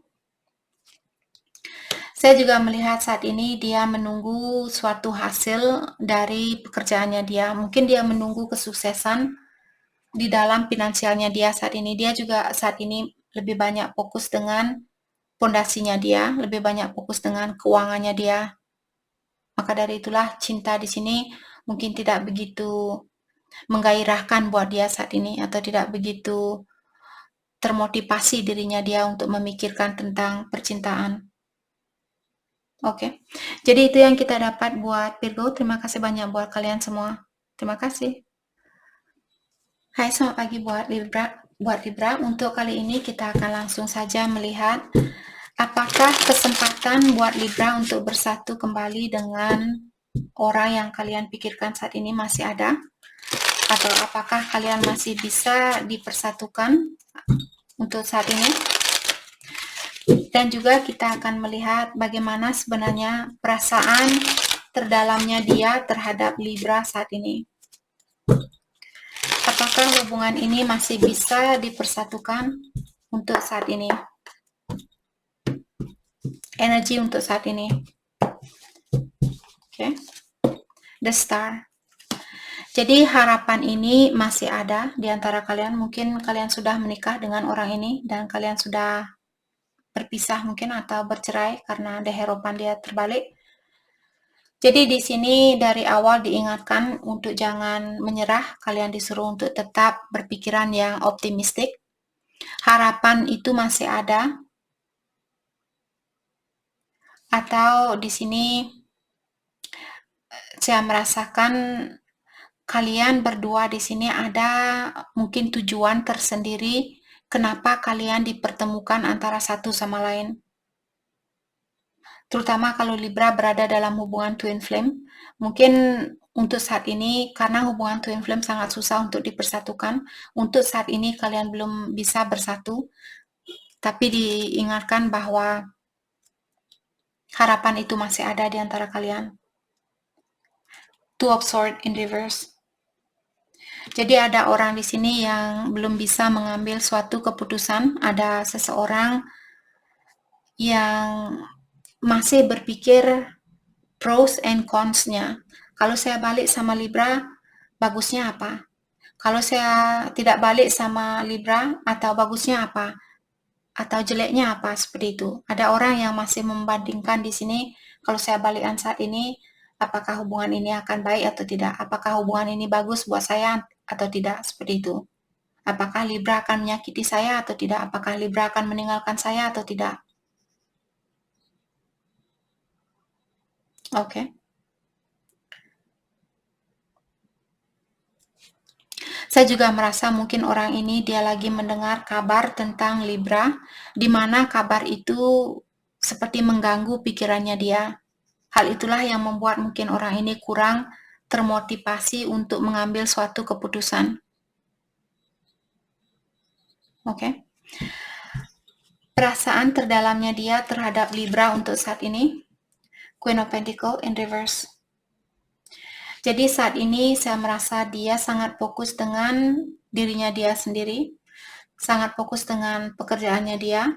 Saya juga melihat saat ini dia menunggu suatu hasil dari pekerjaannya dia. Mungkin dia menunggu kesuksesan di dalam finansialnya dia saat ini. Dia juga saat ini lebih banyak fokus dengan fondasinya dia, lebih banyak fokus dengan keuangannya dia. Maka dari itulah cinta di sini mungkin tidak begitu menggairahkan buat dia saat ini, atau tidak begitu termotivasi dirinya dia untuk memikirkan tentang percintaan. Oke, jadi itu yang kita dapat buat Virgo. Terima kasih banyak buat kalian semua. Terima kasih. Hai, selamat pagi buat Libra. Untuk kali ini kita akan langsung saja melihat apakah kesempatan buat Libra untuk bersatu kembali dengan orang yang kalian pikirkan saat ini masih ada, atau apakah kalian masih bisa dipersatukan untuk saat ini. Dan juga kita akan melihat bagaimana sebenarnya perasaan terdalamnya dia terhadap Libra saat ini. Apakah apakah hubungan ini masih bisa dipersatukan untuk saat ini? Energi untuk saat ini. Oke. The Star. Jadi harapan ini masih ada di antara kalian. Mungkin kalian sudah menikah dengan orang ini dan kalian sudah berpisah mungkin atau bercerai karena deheropan dia terbalik. Jadi di sini dari awal diingatkan untuk jangan menyerah, kalian disuruh untuk tetap berpikiran yang optimistik. Harapan itu masih ada. Atau di sini saya merasakan kalian berdua di sini ada mungkin tujuan tersendiri kenapa kalian dipertemukan antara satu sama lain. Terutama kalau Libra berada dalam hubungan twin flame, mungkin untuk saat ini karena hubungan twin flame sangat susah untuk dipersatukan, untuk saat ini kalian belum bisa bersatu, tapi diingatkan bahwa harapan itu masih ada di antara kalian. Two of Swords in reverse. Jadi ada orang di sini yang belum bisa mengambil suatu keputusan, ada seseorang yang masih berpikir pros and cons-nya. Kalau saya balik sama Libra, bagusnya apa? Kalau saya tidak balik sama Libra, atau bagusnya apa? Atau jeleknya apa? Seperti itu. Ada orang yang masih membandingkan di sini, kalau saya balikan saat ini, apakah hubungan ini akan baik atau tidak? Apakah hubungan ini bagus buat saya atau tidak? Seperti itu. Apakah Libra akan menyakiti saya atau tidak? Apakah Libra akan meninggalkan saya atau tidak? Oke. Saya juga merasa mungkin orang ini dia lagi mendengar kabar tentang Libra, di mana kabar itu seperti mengganggu pikirannya dia. Hal itulah yang membuat mungkin orang ini kurang termotivasi untuk mengambil suatu keputusan. Oke. Perasaan terdalamnya dia terhadap Libra untuk saat ini, Queen of Pentacles in reverse. Jadi saat ini saya merasa dia sangat fokus dengan dirinya dia sendiri, sangat fokus dengan pekerjaannya dia,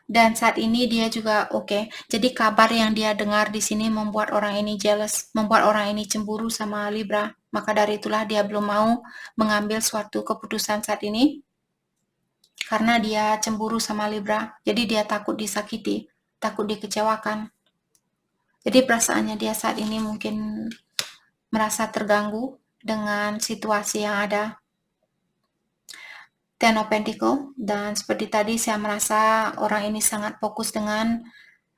dan saat ini dia juga oke. Jadi kabar yang dia dengar di sini membuat orang ini jealous, membuat orang ini cemburu sama Libra. Maka dari itulah dia belum mau mengambil suatu keputusan saat ini, karena dia cemburu sama Libra. Jadi dia takut disakiti, takut dikecewakan. Jadi perasaannya dia saat ini mungkin merasa terganggu dengan situasi yang ada. Ten of Pentacles, dan seperti tadi saya merasa orang ini sangat fokus dengan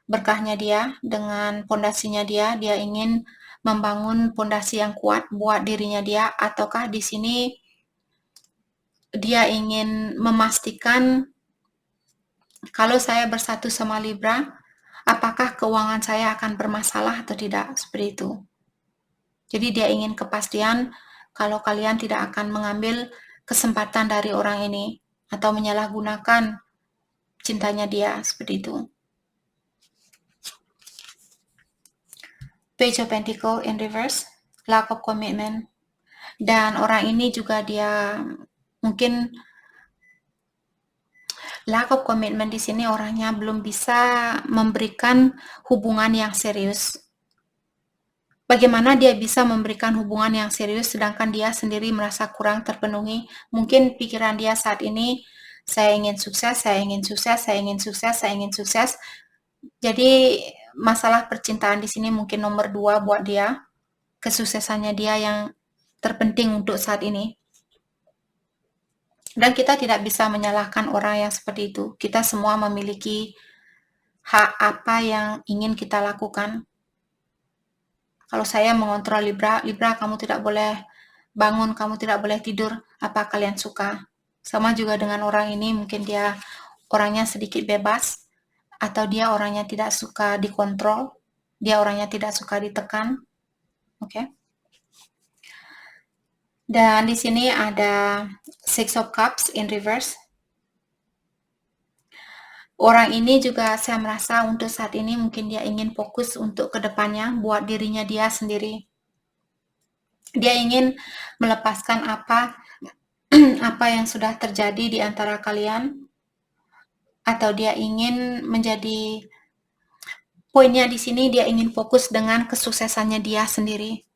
berkahnya dia, dengan pondasinya dia ingin membangun pondasi yang kuat buat dirinya dia, ataukah di sini dia ingin memastikan kalau saya bersatu sama Libra, apakah keuangan saya akan bermasalah atau tidak, seperti itu. Jadi dia ingin kepastian kalau kalian tidak akan mengambil kesempatan dari orang ini atau menyalahgunakan cintanya dia, seperti itu. Page of Pentacles in reverse, lack of commitment. Dan orang ini juga dia mungkin lack of commitment di sini, orangnya belum bisa memberikan hubungan yang serius. Bagaimana dia bisa memberikan hubungan yang serius sedangkan dia sendiri merasa kurang terpenuhi? Mungkin pikiran dia saat ini, saya ingin sukses, saya ingin sukses, saya ingin sukses, saya ingin sukses. Jadi masalah percintaan di sini mungkin nomor 2 buat dia. Kesuksesannya dia yang terpenting untuk saat ini. Dan kita tidak bisa menyalahkan orang yang seperti itu. Kita semua memiliki hak apa yang ingin kita lakukan. Kalau saya mengontrol Libra, kamu tidak boleh bangun, kamu tidak boleh tidur, apa kalian suka. Sama juga dengan orang ini, mungkin dia orangnya sedikit bebas, atau dia orangnya tidak suka dikontrol, dia orangnya tidak suka ditekan. Oke. Dan di sini ada Six of Cups in reverse. Orang ini juga saya merasa untuk saat ini mungkin dia ingin fokus untuk kedepannya buat dirinya dia sendiri. Dia ingin melepaskan apa apa yang sudah terjadi di antara kalian, atau dia ingin menjadi poinnya di sini, dia ingin fokus dengan kesuksesannya dia sendiri.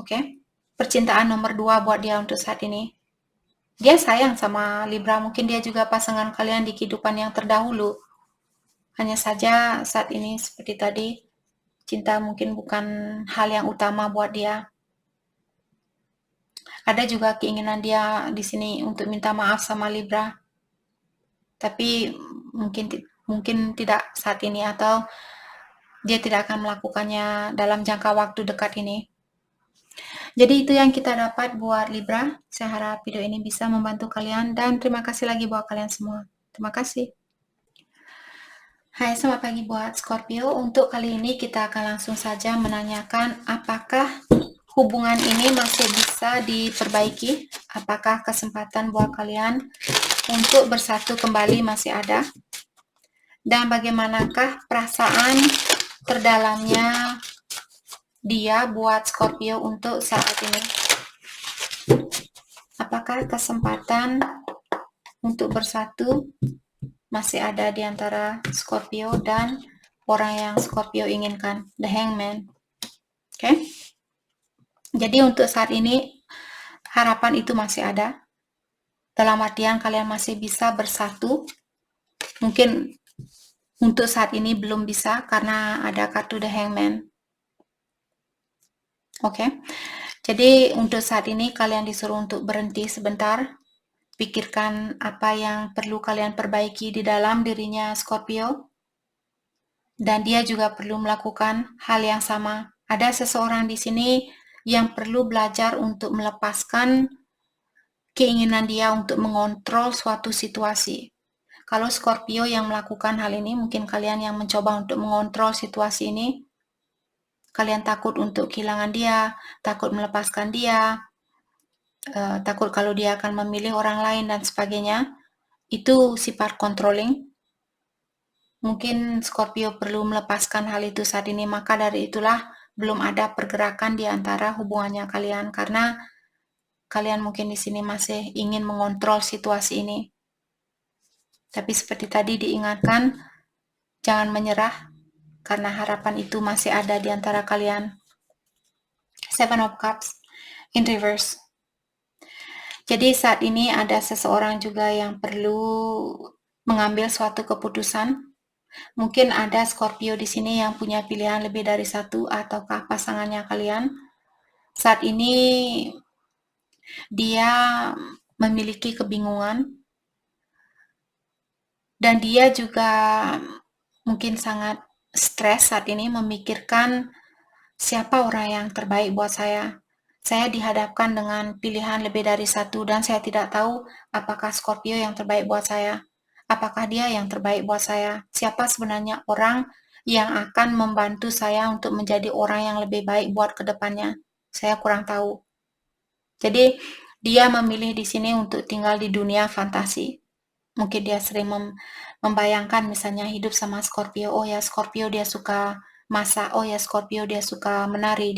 Oke? Percintaan nomor 2 buat dia untuk saat ini. Dia sayang sama Libra, mungkin dia juga pasangan kalian di kehidupan yang terdahulu. Hanya saja saat ini seperti tadi, cinta mungkin bukan hal yang utama buat dia. Ada juga keinginan dia di sini untuk minta maaf sama Libra. Tapi mungkin tidak saat ini, atau dia tidak akan melakukannya dalam jangka waktu dekat ini. Jadi itu yang kita dapat buat Libra. Saya harap video ini bisa membantu kalian, dan terima kasih lagi buat kalian semua. Terima kasih. Hai, selamat pagi buat Scorpio. Untuk kali ini kita akan langsung saja menanyakan apakah hubungan ini masih bisa diperbaiki? Apakah kesempatan buat kalian untuk bersatu kembali masih ada? Dan bagaimanakah perasaan terdalamnya dia buat Scorpio untuk saat ini? Apakah kesempatan untuk bersatu masih ada di antara Scorpio dan orang yang Scorpio inginkan, The Hangman. Oke? Jadi untuk saat ini harapan itu masih ada. Dalam artian kalian masih bisa bersatu. Mungkin untuk saat ini belum bisa karena ada kartu The Hangman. Oke? Jadi untuk saat ini kalian disuruh untuk berhenti sebentar. Pikirkan apa yang perlu kalian perbaiki di dalam dirinya Scorpio. Dan dia juga perlu melakukan hal yang sama. Ada seseorang di sini yang perlu belajar untuk melepaskan keinginan dia untuk mengontrol suatu situasi. Kalau Scorpio yang melakukan hal ini, mungkin kalian yang mencoba untuk mengontrol situasi ini, kalian takut untuk kehilangan dia, takut melepaskan dia, takut kalau dia akan memilih orang lain dan sebagainya. Itu sifat controlling. Mungkin Scorpio perlu melepaskan hal itu saat ini, maka dari itulah belum ada pergerakan di antara hubungannya kalian, karena kalian mungkin di sini masih ingin mengontrol situasi ini. Tapi seperti tadi diingatkan, jangan menyerah, karena harapan itu masih ada di antara kalian. Seven of Cups in reverse. Jadi saat ini ada seseorang juga yang perlu mengambil suatu keputusan. Mungkin ada Scorpio di sini yang punya pilihan lebih dari satu, ataukah pasangannya kalian. Saat ini dia memiliki kebingungan, dan dia juga mungkin sangat stres saat ini memikirkan siapa orang yang terbaik buat saya. Saya dihadapkan dengan pilihan lebih dari satu, dan saya tidak tahu apakah Scorpio yang terbaik buat saya. Apakah dia yang terbaik buat saya? Siapa sebenarnya orang yang akan membantu saya untuk menjadi orang yang lebih baik buat kedepannya? Saya kurang tahu. Jadi dia memilih di sini untuk tinggal di dunia fantasi. Mungkin dia sering membayangkan misalnya hidup sama Scorpio. Oh ya, Scorpio dia suka masak. Oh ya, Scorpio dia suka menari.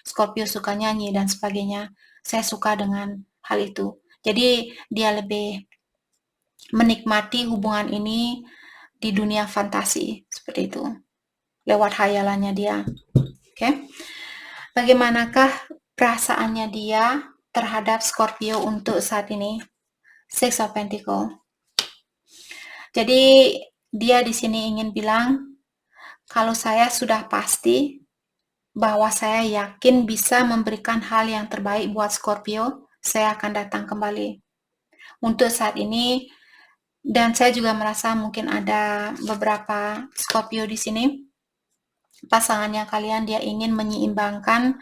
Scorpio suka nyanyi dan sebagainya. Saya suka dengan hal itu. Jadi dia lebih menikmati hubungan ini di dunia fantasi, seperti itu, lewat hayalannya dia. Oke? Bagaimanakah perasaannya dia terhadap Scorpio untuk saat ini? Six of Pentacles. Jadi dia di sini ingin bilang, kalau saya sudah pasti bahwa saya yakin bisa memberikan hal yang terbaik buat Scorpio, saya akan datang kembali. Untuk saat ini, dan saya juga merasa mungkin ada beberapa Scorpio di sini, pasangannya kalian dia ingin menyeimbangkan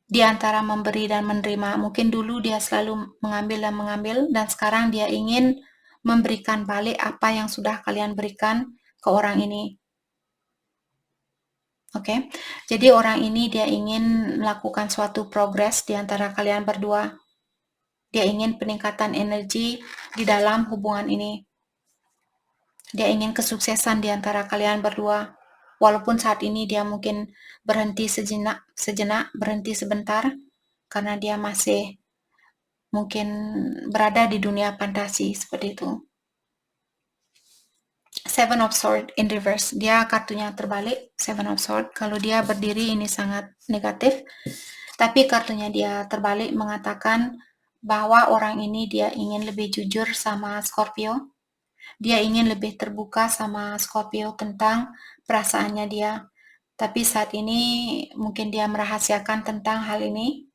di antara memberi dan menerima. Mungkin dulu dia selalu mengambil, dan sekarang dia ingin memberikan balik apa yang sudah kalian berikan ke orang ini. Oke, jadi orang ini dia ingin melakukan suatu progres di antara kalian berdua. Dia ingin peningkatan energi di dalam hubungan ini. Dia ingin kesuksesan di antara kalian berdua. walaupun saat ini dia mungkin berhenti sejenak, berhenti sebentar, karena dia masih mungkin berada di dunia fantasi seperti itu. Seven of Swords in reverse, dia kartunya terbalik, Seven of Swords. Kalau dia berdiri ini sangat negatif, tapi kartunya dia terbalik mengatakan bahwa orang ini dia ingin lebih jujur sama Scorpio. Dia ingin lebih terbuka sama Scorpio tentang perasaannya dia. Tapi saat ini mungkin dia merahasiakan tentang hal ini,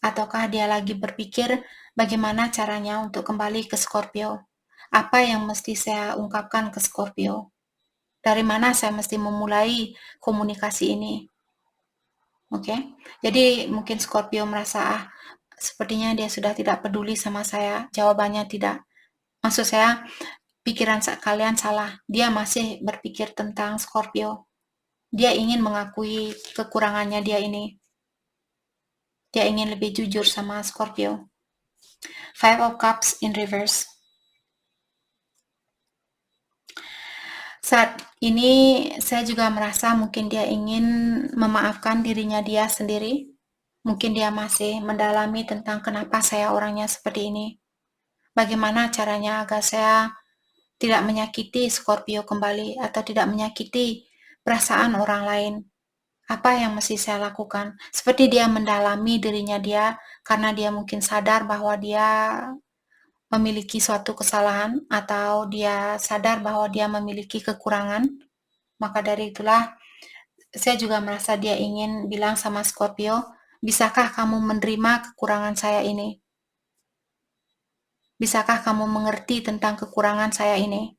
ataukah dia lagi berpikir bagaimana caranya untuk kembali ke Scorpio. Apa yang mesti saya ungkapkan ke Scorpio? Dari mana saya mesti memulai komunikasi ini? Oke, jadi mungkin Scorpio merasa sepertinya dia sudah tidak peduli sama saya. Jawabannya tidak. Maksud saya, pikiran kalian salah. Dia masih berpikir tentang Scorpio. Dia ingin mengakui kekurangannya dia ini. Dia ingin lebih jujur sama Scorpio. Five of Cups in reverse. Saat ini saya juga merasa mungkin dia ingin memaafkan dirinya dia sendiri. Mungkin dia masih mendalami tentang kenapa saya orangnya seperti ini. Bagaimana caranya agar saya tidak menyakiti Scorpio kembali atau tidak menyakiti perasaan orang lain. Apa yang mesti saya lakukan? Seperti dia mendalami dirinya dia karena dia mungkin sadar bahwa dia memiliki suatu kesalahan atau dia sadar bahwa dia memiliki kekurangan. Maka dari itulah saya juga merasa dia ingin bilang sama Scorpio, bisakah kamu menerima kekurangan saya ini? Bisakah kamu mengerti tentang kekurangan saya ini?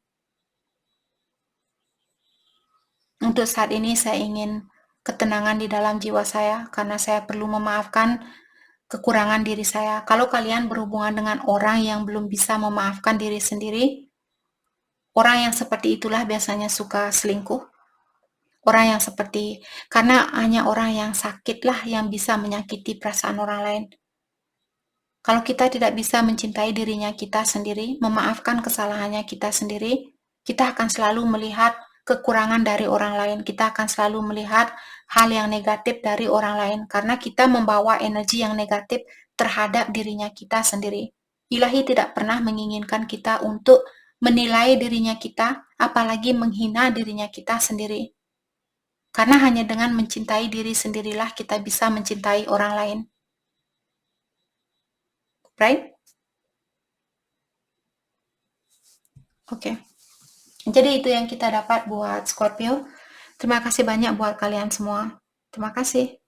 Untuk saat ini saya ingin ketenangan di dalam jiwa saya karena saya perlu memaafkan kekurangan diri saya. Kalau kalian berhubungan dengan orang yang belum bisa memaafkan diri sendiri, orang yang seperti itulah biasanya suka selingkuh. Orang yang seperti, karena hanya orang yang sakitlah yang bisa menyakiti perasaan orang lain. Kalau kita tidak bisa mencintai dirinya kita sendiri, memaafkan kesalahannya kita sendiri, kita akan selalu melihat kekurangan dari orang lain. Kita akan selalu melihat hal yang negatif dari orang lain karena kita membawa energi yang negatif terhadap dirinya kita sendiri. Ilahi tidak pernah menginginkan kita untuk menilai dirinya kita, apalagi menghina dirinya kita sendiri. Karena hanya dengan mencintai diri sendirilah kita bisa mencintai orang lain. Right? Oke. Jadi itu yang kita dapat buat Scorpio. Terima kasih banyak buat kalian semua. Terima kasih.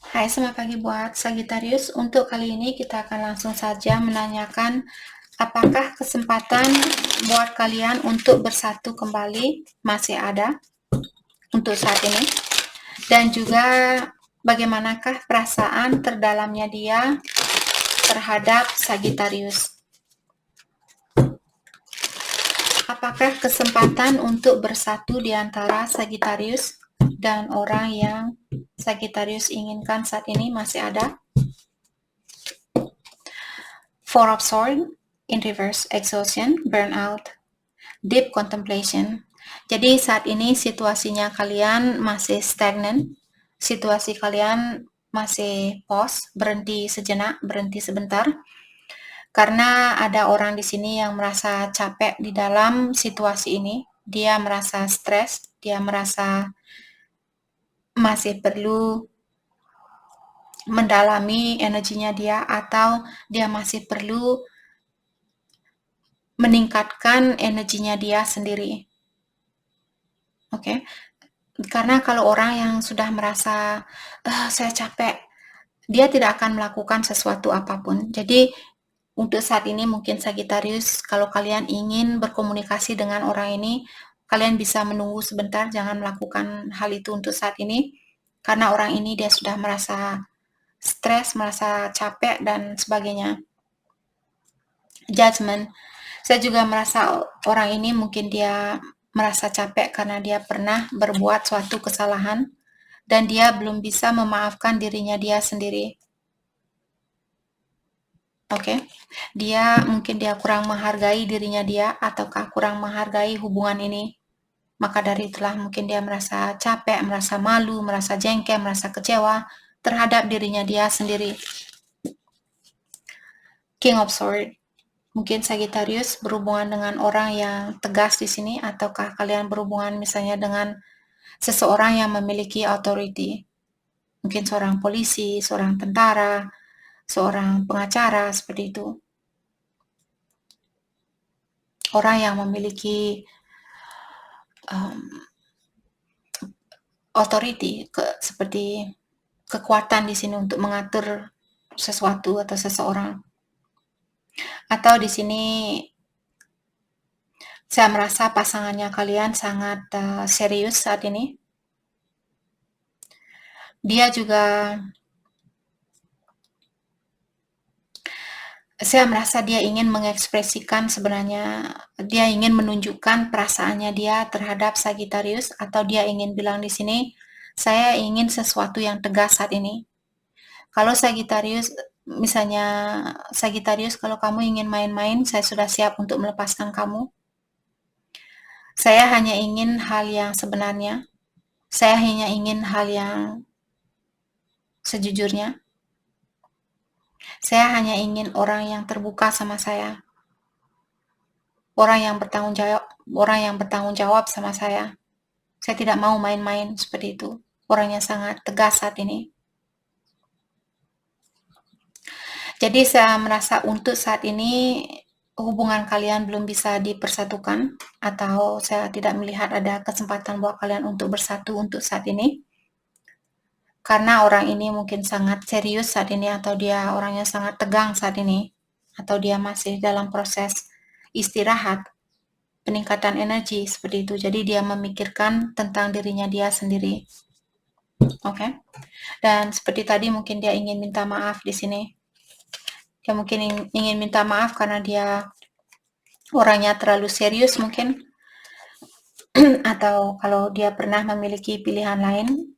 Hai, selamat pagi buat Sagittarius. Untuk kali ini kita akan langsung saja menanyakan apakah kesempatan buat kalian untuk bersatu kembali masih ada untuk saat ini. Dan juga bagaimanakah perasaan terdalamnya dia terhadap Sagittarius. Apakah kesempatan untuk bersatu di antara Sagittarius dan orang yang Sagittarius inginkan saat ini masih ada? Four of Swords in reverse, exhaustion, burnout, deep contemplation. Jadi saat ini situasinya kalian masih stagnan, situasi kalian masih pause, berhenti sejenak, berhenti sebentar. Karena ada orang di sini yang merasa capek di dalam situasi ini, dia merasa stres, dia merasa masih perlu mendalami energinya dia, atau dia masih perlu meningkatkan energinya dia sendiri. Oke, karena kalau orang yang sudah merasa saya capek, dia tidak akan melakukan sesuatu apapun. Jadi untuk saat ini mungkin Sagittarius, kalau kalian ingin berkomunikasi dengan orang ini, kalian bisa menunggu sebentar, jangan melakukan hal itu untuk saat ini, karena orang ini dia sudah merasa stres, merasa capek, dan sebagainya. Judgment. Saya juga merasa orang ini mungkin dia merasa capek karena dia pernah berbuat suatu kesalahan, dan dia belum bisa memaafkan dirinya dia sendiri. Oke, dia mungkin dia kurang menghargai dirinya dia, ataukah kurang menghargai hubungan ini. Maka dari itulah mungkin dia merasa capek, merasa malu, merasa jengkel, merasa kecewa terhadap dirinya dia sendiri. King of Swords. Mungkin Sagittarius berhubungan dengan orang yang tegas di sini, ataukah kalian berhubungan misalnya dengan seseorang yang memiliki authority. Mungkin seorang polisi, seorang tentara, seorang pengacara, seperti itu. Orang yang memiliki authority, seperti kekuatan di sini untuk mengatur sesuatu atau seseorang. Atau di sini saya merasa pasangannya kalian sangat serius saat ini. Dia juga, saya merasa dia ingin mengekspresikan, sebenarnya dia ingin menunjukkan perasaannya dia terhadap Sagittarius, atau dia ingin bilang di sini, saya ingin sesuatu yang tegas saat ini. Kalau Sagittarius, misalnya Sagittarius, kalau kamu ingin main-main, saya sudah siap untuk melepaskan kamu. Saya hanya ingin hal yang sebenarnya. Saya hanya ingin hal yang sejujurnya. Saya hanya ingin orang yang terbuka sama saya. Orang yang bertanggung jawab sama saya. Saya tidak mau main-main seperti itu. Orangnya sangat tegas saat ini. Jadi saya merasa untuk saat ini hubungan kalian belum bisa dipersatukan, atau saya tidak melihat ada kesempatan buat kalian untuk bersatu untuk saat ini. Karena orang ini mungkin sangat serius saat ini, atau dia orangnya sangat tegang saat ini, atau dia masih dalam proses istirahat, peningkatan energi seperti itu. Jadi dia memikirkan tentang dirinya dia sendiri. Oke. Dan seperti tadi mungkin dia ingin minta maaf di sini. Dia mungkin ingin minta maaf karena dia orangnya terlalu serius mungkin. Atau kalau dia pernah memiliki pilihan lain,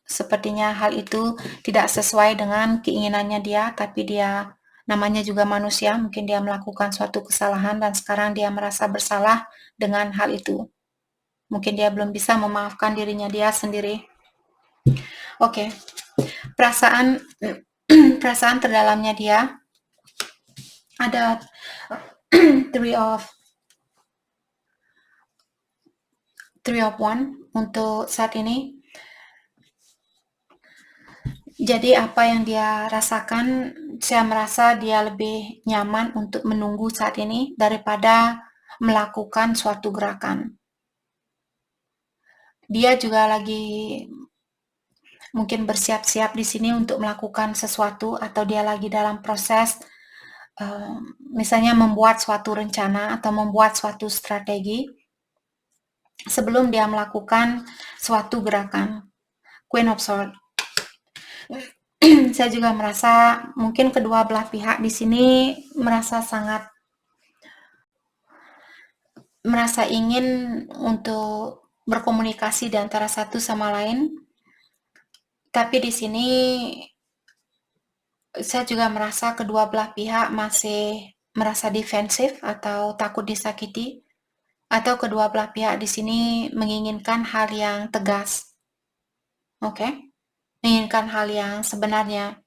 sepertinya hal itu tidak sesuai dengan keinginannya dia, tapi dia namanya juga manusia, mungkin dia melakukan suatu kesalahan dan sekarang dia merasa bersalah dengan hal itu. Mungkin dia belum bisa memaafkan dirinya dia sendiri. Oke. Perasaan terdalamnya dia ada three of one untuk saat ini. Jadi apa yang dia rasakan, saya merasa dia lebih nyaman untuk menunggu saat ini daripada melakukan suatu gerakan. Dia juga lagi mungkin bersiap-siap di sini untuk melakukan sesuatu, atau dia lagi dalam proses misalnya membuat suatu rencana atau membuat suatu strategi sebelum dia melakukan suatu gerakan. Queen of Swords. Saya juga merasa mungkin kedua belah pihak di sini merasa ingin untuk berkomunikasi di antara satu sama lain. Tapi di sini saya juga merasa kedua belah pihak masih merasa defensif atau takut disakiti, atau kedua belah pihak di sini menginginkan hal yang tegas. Oke? Menginginkan hal yang sebenarnya.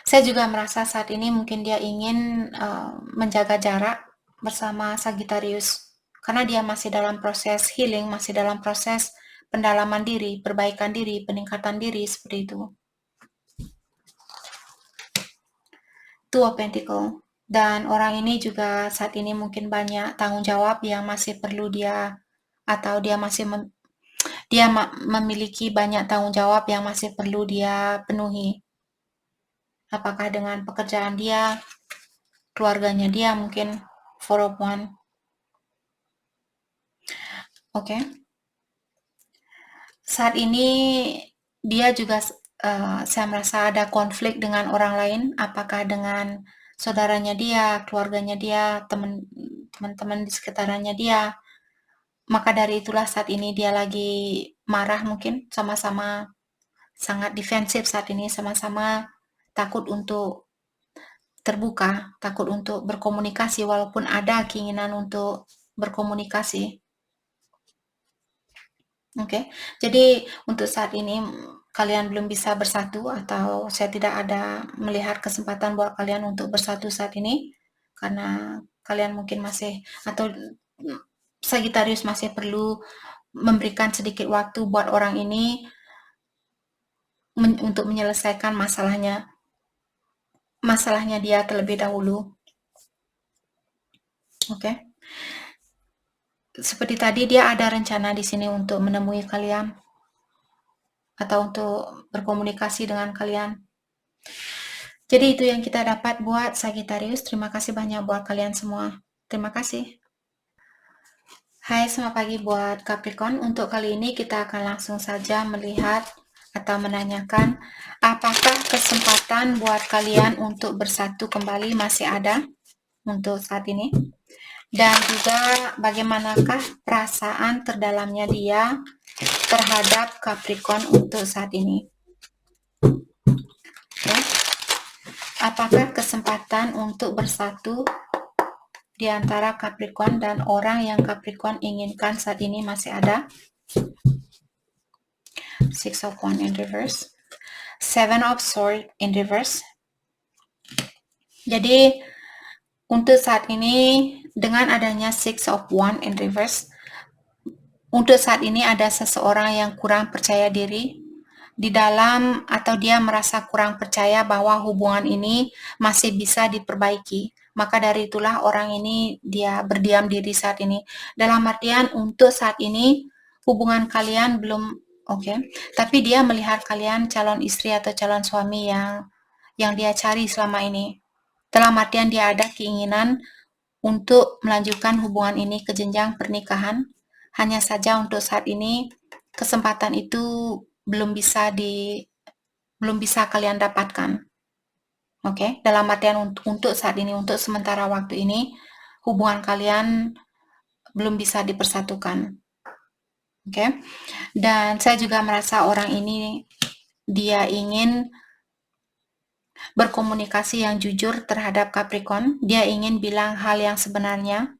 Saya juga merasa saat ini mungkin dia ingin menjaga jarak bersama Sagittarius, karena dia masih dalam proses healing, masih dalam proses pendalaman diri, perbaikan diri, peningkatan diri, seperti itu. Two of Pentacles. Dan orang ini juga saat ini mungkin banyak tanggung jawab yang masih perlu dia, atau dia masih memiliki banyak tanggung jawab yang masih perlu dia penuhi. Apakah dengan pekerjaan dia, keluarganya dia, mungkin Four of One. Oke. Saat ini dia juga saya merasa ada konflik dengan orang lain, apakah dengan saudaranya dia, keluarganya dia, teman-teman di sekitarannya dia. Maka dari itulah saat ini dia lagi marah, mungkin sama-sama sangat defensif saat ini, sama-sama takut untuk terbuka, takut untuk berkomunikasi, walaupun ada keinginan untuk berkomunikasi. Oke, jadi untuk saat ini kalian belum bisa bersatu atau saya tidak ada melihat kesempatan buat kalian untuk bersatu saat ini karena kalian mungkin masih atau Sagittarius masih perlu memberikan sedikit waktu buat orang ini untuk menyelesaikan masalahnya dia terlebih dahulu. Oke. Seperti tadi dia ada rencana di sini untuk menemui kalian atau untuk berkomunikasi dengan kalian. Jadi itu yang kita dapat buat Sagittarius. Terima kasih banyak buat kalian semua. Terima kasih. Hai, selamat pagi buat Capricorn. Untuk kali ini kita akan langsung saja melihat atau menanyakan apakah kesempatan buat kalian untuk bersatu kembali masih ada untuk saat ini. Dan juga bagaimanakah perasaan terdalamnya dia terhadap Capricorn untuk saat ini. Ya. Apakah kesempatan untuk bersatu di antara Capricorn dan orang yang Capricorn inginkan saat ini masih ada? Six of Wands in reverse. Seven of Swords in reverse. Jadi untuk saat ini dengan adanya Six of Wands in reverse, untuk saat ini ada seseorang yang kurang percaya diri di dalam atau dia merasa kurang percaya bahwa hubungan ini masih bisa diperbaiki. Maka dari itulah orang ini dia berdiam diri saat ini. Dalam artian untuk saat ini hubungan kalian belum oke, tapi dia melihat kalian calon istri atau calon suami yang dia cari selama ini. Dalam artian dia ada keinginan untuk melanjutkan hubungan ini ke jenjang pernikahan. Hanya saja untuk saat ini kesempatan itu belum bisa kalian dapatkan. Oke, dalam artian untuk saat ini, untuk sementara waktu ini hubungan kalian belum bisa dipersatukan. Oke. Dan saya juga merasa orang ini dia ingin berkomunikasi yang jujur terhadap Capricorn. Dia ingin bilang hal yang sebenarnya,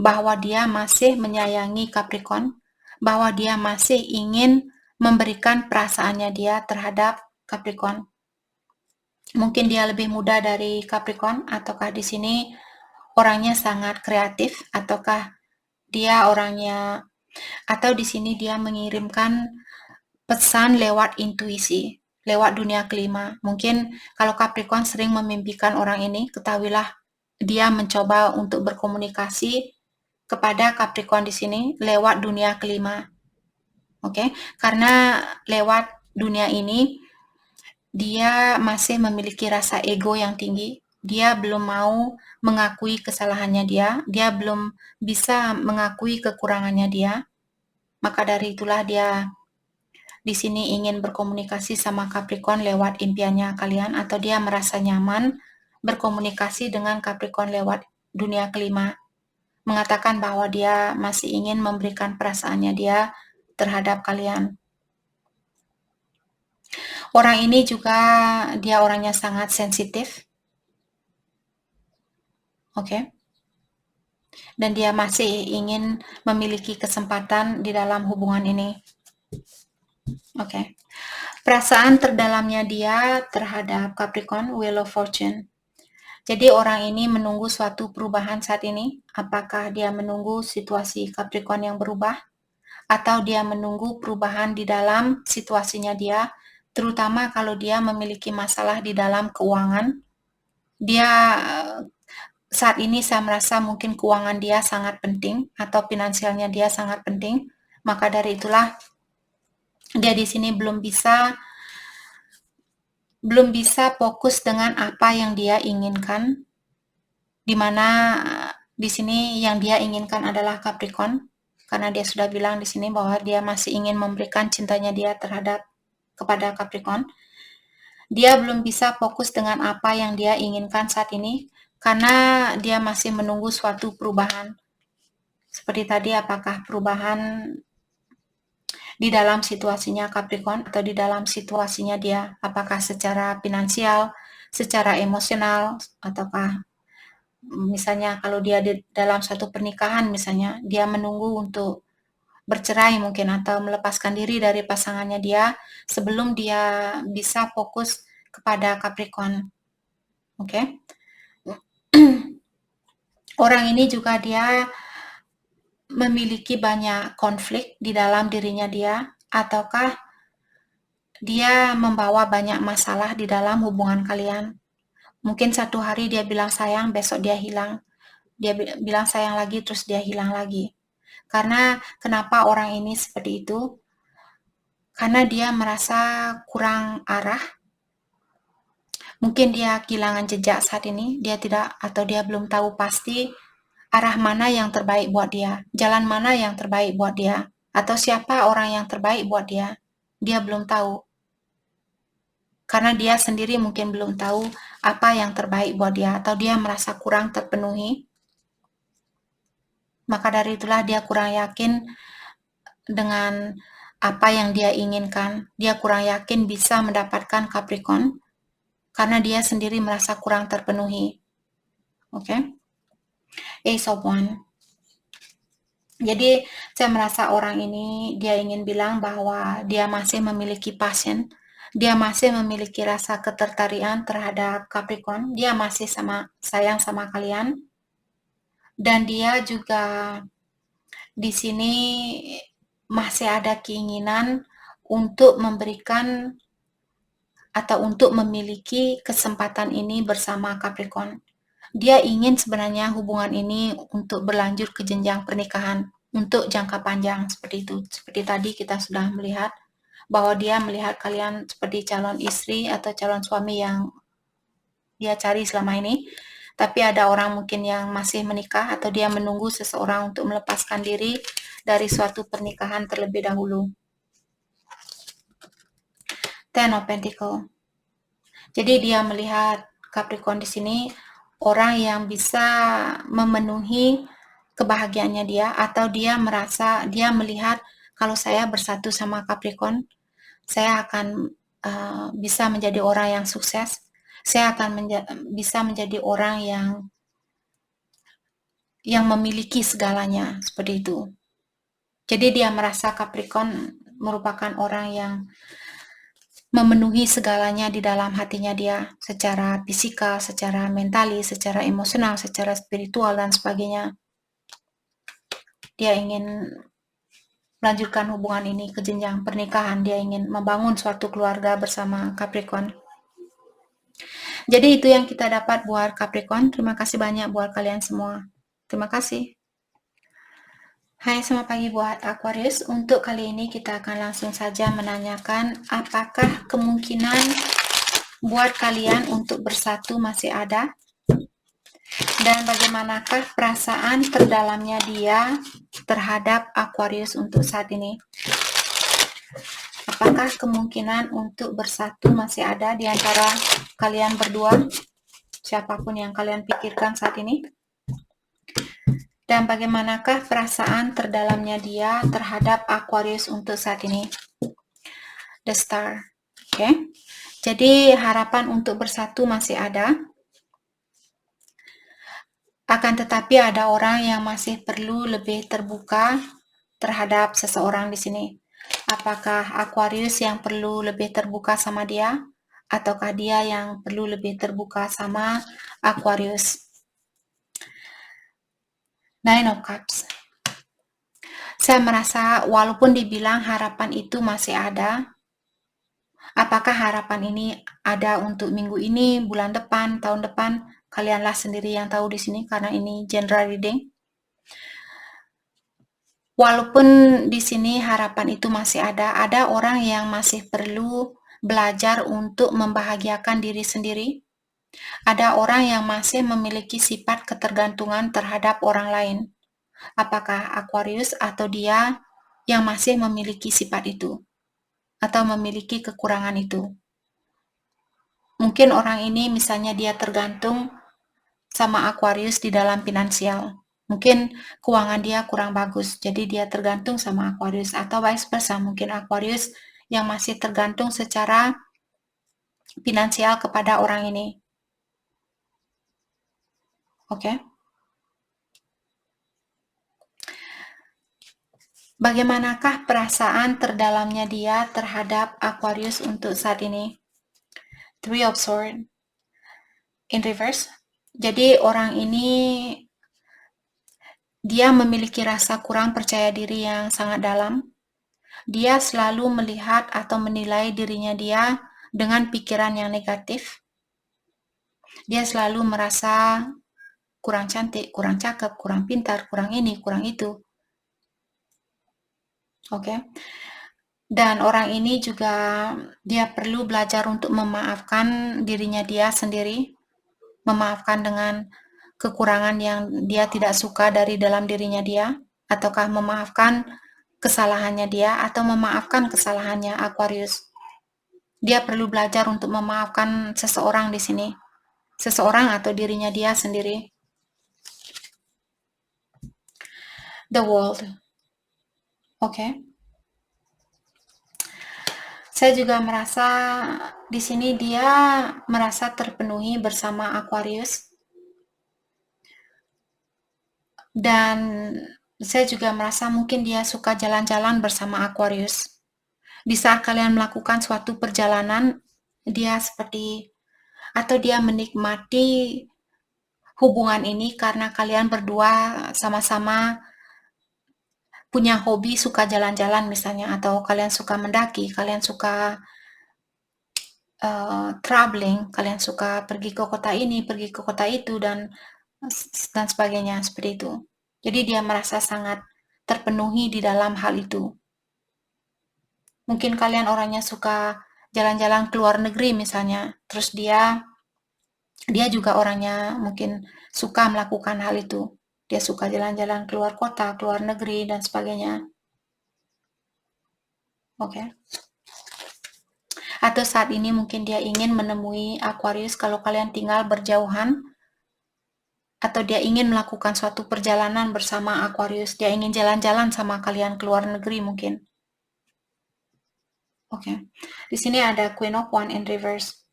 bahwa dia masih menyayangi Capricorn, bahwa dia masih ingin memberikan perasaannya dia terhadap Capricorn. Mungkin dia lebih muda dari Capricorn, ataukah di sini orangnya sangat kreatif, ataukah dia orangnya, atau di sini dia mengirimkan pesan lewat intuisi, lewat dunia kelima. Mungkin kalau Capricorn sering memimpikan orang ini, ketahuilah dia mencoba untuk berkomunikasi kepada Capricorn di sini lewat dunia kelima. Oke, karena lewat dunia ini dia masih memiliki rasa ego yang tinggi. Dia belum mau mengakui kesalahannya dia belum bisa mengakui kekurangannya dia. Maka dari itulah dia di sini ingin berkomunikasi sama Capricorn lewat impiannya kalian, atau dia merasa nyaman berkomunikasi dengan Capricorn lewat dunia kelima. Mengatakan bahwa dia masih ingin memberikan perasaannya dia terhadap kalian. Orang ini juga dia orangnya sangat sensitif. Oke. Dan dia masih ingin memiliki kesempatan di dalam hubungan ini. Oke. Perasaan terdalamnya dia terhadap Capricorn, Wheel of Fortune. Jadi orang ini menunggu suatu perubahan saat ini. Apakah dia menunggu situasi Capricorn yang berubah? Atau dia menunggu perubahan di dalam situasinya dia, terutama kalau dia memiliki masalah di dalam keuangan. Dia saat ini saya merasa mungkin keuangan dia sangat penting atau finansialnya dia sangat penting. Maka dari itulah dia di sini belum bisa fokus dengan apa yang dia inginkan. Di mana di sini yang dia inginkan adalah Capricorn. Karena dia sudah bilang di sini bahwa dia masih ingin memberikan cintanya dia kepada Capricorn. Dia belum bisa fokus dengan apa yang dia inginkan saat ini karena dia masih menunggu suatu perubahan. Seperti tadi, apakah perubahan di dalam situasinya Capricorn atau di dalam situasinya dia, apakah secara finansial, secara emosional, ataukah Misalnya kalau dia dalam suatu pernikahan misalnya, dia menunggu untuk bercerai mungkin atau melepaskan diri dari pasangannya dia sebelum dia bisa fokus kepada Capricorn. Oke. Orang ini juga dia memiliki banyak konflik di dalam dirinya dia, ataukah dia membawa banyak masalah di dalam hubungan kalian. Mungkin satu hari dia bilang sayang, besok dia hilang. Dia bilang sayang lagi, terus dia hilang lagi. Karena kenapa orang ini seperti itu? Karena dia merasa kurang arah. Mungkin dia kehilangan jejak saat ini, dia tidak atau dia belum tahu pasti arah mana yang terbaik buat dia, jalan mana yang terbaik buat dia, atau siapa orang yang terbaik buat dia. Dia belum tahu. Karena dia sendiri mungkin belum tahu apa yang terbaik buat dia, atau dia merasa kurang terpenuhi. Maka dari itulah dia kurang yakin dengan apa yang dia inginkan. Dia kurang yakin bisa mendapatkan Capricorn karena dia sendiri merasa kurang terpenuhi. Oke? Ace of Wands. Jadi saya merasa orang ini dia ingin bilang bahwa dia masih memiliki passion, dia masih memiliki rasa ketertarikan terhadap Capricorn, dia masih sayang sama kalian, dan dia juga di sini masih ada keinginan untuk memberikan atau untuk memiliki kesempatan ini bersama Capricorn. Dia ingin sebenarnya hubungan ini untuk berlanjut ke jenjang pernikahan untuk jangka panjang seperti itu. Seperti tadi kita sudah melihat bahwa dia melihat kalian seperti calon istri atau calon suami yang dia cari selama ini. Tapi ada orang mungkin yang masih menikah atau dia menunggu seseorang untuk melepaskan diri dari suatu pernikahan terlebih dahulu. Ten of Pentacles. Jadi dia melihat Capricorn di sini orang yang bisa memenuhi kebahagiaannya dia, atau dia merasa dia melihat kalau saya bersatu sama Capricorn, saya akan bisa menjadi orang yang sukses. Saya akan bisa menjadi orang yang memiliki segalanya seperti itu. Jadi dia merasa Capricorn merupakan orang yang memenuhi segalanya di dalam hatinya dia, secara fisikal, secara mentalis, secara emosional, secara spiritual, dan sebagainya. Dia ingin melanjutkan hubungan ini ke jenjang pernikahan, dia ingin membangun suatu keluarga bersama Capricorn. Jadi itu yang kita dapat buat Capricorn. Terima kasih banyak buat kalian semua. Terima kasih. Hai, selamat pagi buat Aquarius. Untuk kali ini kita akan langsung saja menanyakan apakah kemungkinan buat kalian untuk bersatu masih ada, dan bagaimanakah perasaan terdalamnya dia terhadap Aquarius untuk saat ini. Apakah kemungkinan untuk bersatu masih ada di antara kalian berdua, siapapun yang kalian pikirkan saat ini, dan bagaimanakah perasaan terdalamnya dia terhadap Aquarius untuk saat ini. The Star. Oke. Jadi harapan untuk bersatu masih ada. Akan tetapi ada orang yang masih perlu lebih terbuka terhadap seseorang di sini. Apakah Aquarius yang perlu lebih terbuka sama dia, ataukah dia yang perlu lebih terbuka sama Aquarius? Nine of Cups. Saya merasa walaupun dibilang harapan itu masih ada, apakah harapan ini ada untuk minggu ini, bulan depan, tahun depan? Kalianlah sendiri yang tahu di sini karena ini general reading. Walaupun di sini harapan itu masih ada orang yang masih perlu belajar untuk membahagiakan diri sendiri. Ada orang yang masih memiliki sifat ketergantungan terhadap orang lain. Apakah Aquarius atau dia yang masih memiliki sifat itu atau memiliki kekurangan itu? Mungkin orang ini misalnya dia tergantung sama Aquarius di dalam finansial. Mungkin keuangan dia kurang bagus, jadi dia tergantung sama Aquarius, atau vice versa. Mungkin Aquarius yang masih tergantung secara finansial kepada orang ini. Oke. Bagaimanakah perasaan terdalamnya dia terhadap Aquarius untuk saat ini? Three of Swords in reverse. Jadi orang ini dia memiliki rasa kurang percaya diri yang sangat dalam. Dia selalu melihat atau menilai dirinya dia dengan pikiran yang negatif. Dia selalu merasa kurang cantik, kurang cakep, kurang pintar, kurang ini, kurang itu. Oke. Dan orang ini juga dia perlu belajar untuk memaafkan dirinya dia sendiri, memaafkan dengan kekurangan yang dia tidak suka dari dalam dirinya dia, ataukah memaafkan kesalahannya dia atau memaafkan kesalahannya Aquarius. Dia perlu belajar untuk memaafkan seseorang di sini, seseorang atau dirinya dia sendiri. The World. Oke. Saya juga merasa di sini dia merasa terpenuhi bersama Aquarius. Dan saya juga merasa mungkin dia suka jalan-jalan bersama Aquarius. Di saat kalian melakukan suatu perjalanan, dia seperti atau dia menikmati hubungan ini karena kalian berdua sama-sama punya hobi suka jalan-jalan misalnya, atau kalian suka mendaki, kalian suka traveling, kalian suka pergi ke kota ini, pergi ke kota itu, dan sebagainya seperti itu. Jadi dia merasa sangat terpenuhi di dalam hal itu. Mungkin kalian orangnya suka jalan-jalan ke luar negeri misalnya, terus dia juga orangnya mungkin suka melakukan hal itu. Dia suka jalan-jalan keluar kota, keluar negeri, dan sebagainya. Oke. Atau saat ini mungkin dia ingin menemui Aquarius kalau kalian tinggal berjauhan, atau dia ingin melakukan suatu perjalanan bersama Aquarius. Dia ingin jalan-jalan sama kalian ke luar negeri mungkin. Oke. Di sini ada Queen of Wands in reverse.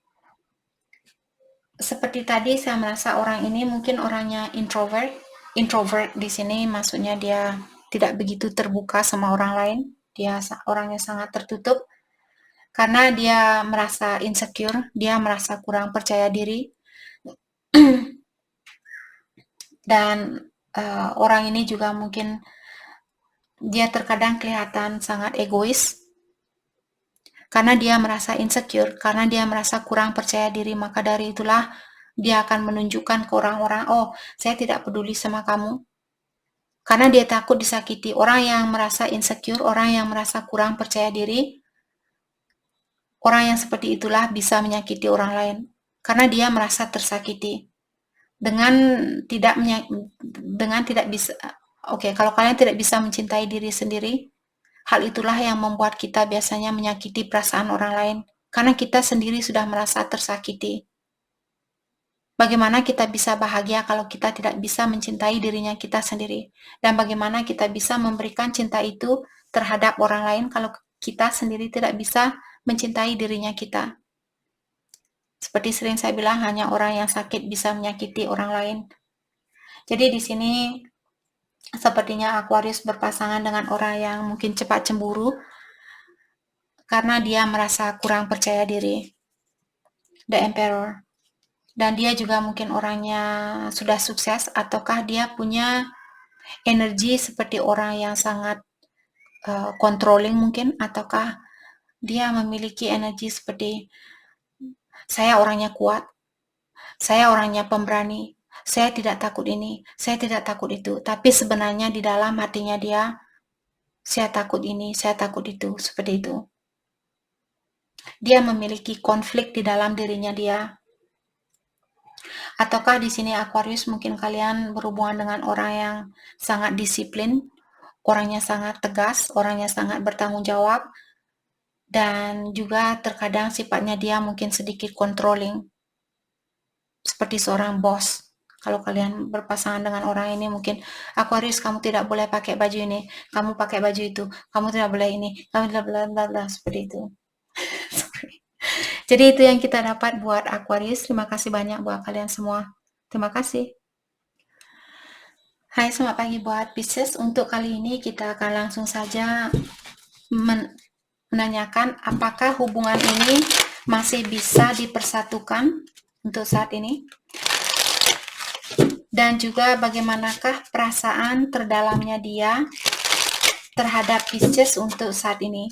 Seperti tadi saya merasa orang ini mungkin orangnya introvert. Introvert di sini maksudnya dia tidak begitu terbuka sama orang lain. Dia orangnya sangat tertutup karena dia merasa insecure, dia merasa kurang percaya diri. Dan orang ini juga mungkin dia terkadang kelihatan sangat egois karena dia merasa insecure, karena dia merasa kurang percaya diri. Maka dari itulah dia akan menunjukkan ke orang-orang, oh, saya tidak peduli sama kamu, karena dia takut disakiti. Orang yang merasa insecure, orang yang merasa kurang percaya diri, orang yang seperti itulah bisa menyakiti orang lain karena dia merasa tersakiti dengan tidak bisa. Oke, kalau kalian tidak bisa mencintai diri sendiri, hal itulah yang membuat kita biasanya menyakiti perasaan orang lain karena kita sendiri sudah merasa tersakiti. Bagaimana kita bisa bahagia kalau kita tidak bisa mencintai dirinya kita sendiri? Dan bagaimana kita bisa memberikan cinta itu terhadap orang lain kalau kita sendiri tidak bisa mencintai dirinya kita? Seperti sering saya bilang, hanya orang yang sakit bisa menyakiti orang lain. Jadi di sini sepertinya Aquarius berpasangan dengan orang yang mungkin cepat cemburu karena dia merasa kurang percaya diri. The Emperor. Dan dia juga mungkin orangnya sudah sukses, ataukah dia punya energi seperti orang yang sangat controlling mungkin, ataukah dia memiliki energi seperti saya orangnya kuat, saya orangnya pemberani, saya tidak takut ini, saya tidak takut itu, tapi sebenarnya di dalam hatinya dia, saya takut ini, saya takut itu, seperti itu. Dia memiliki konflik di dalam dirinya dia. Ataukah di sini Aquarius mungkin kalian berhubungan dengan orang yang sangat disiplin, orangnya sangat tegas, orangnya sangat bertanggung jawab, dan juga terkadang sifatnya dia mungkin sedikit controlling, seperti seorang bos. Kalau kalian berpasangan dengan orang ini, mungkin Aquarius, kamu tidak boleh pakai baju ini, kamu pakai baju itu, kamu tidak boleh ini, kamu tidak boleh seperti itu. Jadi itu yang kita dapat buat Aquarius. Terima kasih banyak buat kalian semua. Terima kasih. Hai, selamat pagi buat Pisces. Untuk kali ini kita akan langsung saja menanyakan apakah hubungan ini masih bisa dipersatukan untuk saat ini, dan juga bagaimanakah perasaan terdalamnya dia terhadap Pisces untuk saat ini.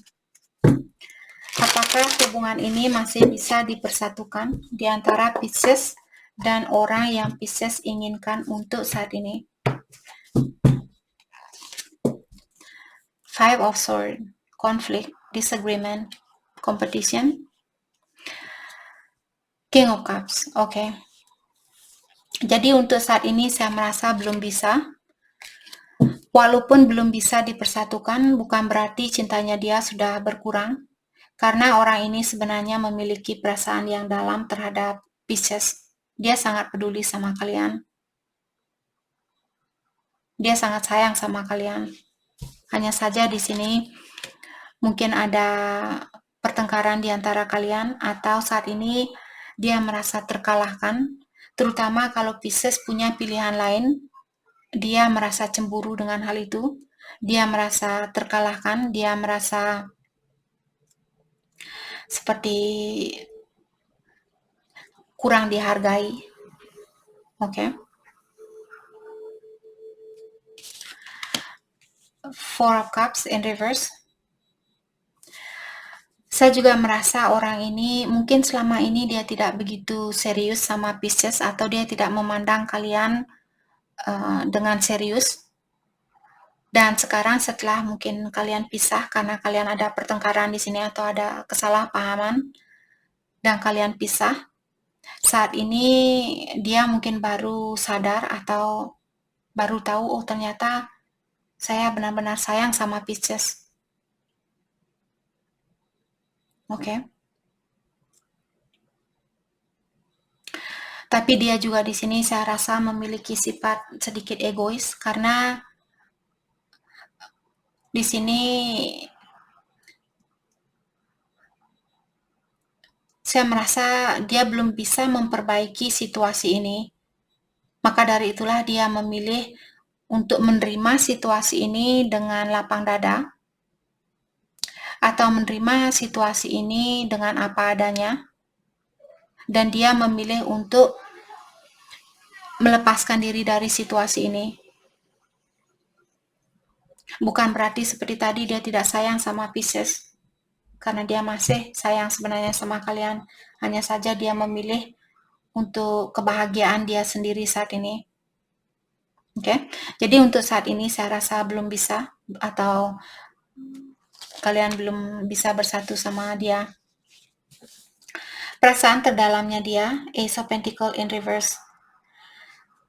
Apakah hubungan ini masih bisa dipersatukan di antara Pisces dan orang yang Pisces inginkan untuk saat ini. Five of Swords, conflict, disagreement, competition. King of Cups, oke. Jadi untuk saat ini saya merasa belum bisa. Walaupun belum bisa dipersatukan, bukan berarti cintanya dia sudah berkurang. Karena orang ini sebenarnya memiliki perasaan yang dalam terhadap Pisces. Dia sangat peduli sama kalian. Dia sangat sayang sama kalian. Hanya saja di sini mungkin ada pertengkaran di antara kalian, atau saat ini dia merasa terkalahkan. Terutama kalau Pisces punya pilihan lain, dia merasa cemburu dengan hal itu. Dia merasa terkalahkan, dia merasa seperti kurang dihargai. Oke. Four of Cups in reverse. Saya juga merasa orang ini mungkin selama ini dia tidak begitu serius sama Pisces, atau dia tidak memandang kalian dengan serius. Dan sekarang setelah mungkin kalian pisah karena kalian ada pertengkaran di sini atau ada kesalahpahaman dan kalian pisah, saat ini dia mungkin baru sadar atau baru tahu, oh ternyata saya benar-benar sayang sama Pisces. Oke. Tapi dia juga di sini saya rasa memiliki sifat sedikit egois, karena di sini saya merasa dia belum bisa memperbaiki situasi ini. Maka dari itulah dia memilih untuk menerima situasi ini dengan lapang dada, atau menerima situasi ini dengan apa adanya, dan dia memilih untuk melepaskan diri dari situasi ini. Bukan berarti seperti tadi dia tidak sayang sama Pisces, karena dia masih sayang sebenarnya sama kalian. Hanya saja dia memilih untuk kebahagiaan dia sendiri saat ini. Oke, jadi untuk saat ini saya rasa belum bisa, atau kalian belum bisa bersatu sama dia. Perasaan terdalamnya dia, Ace of Pentacles in reverse.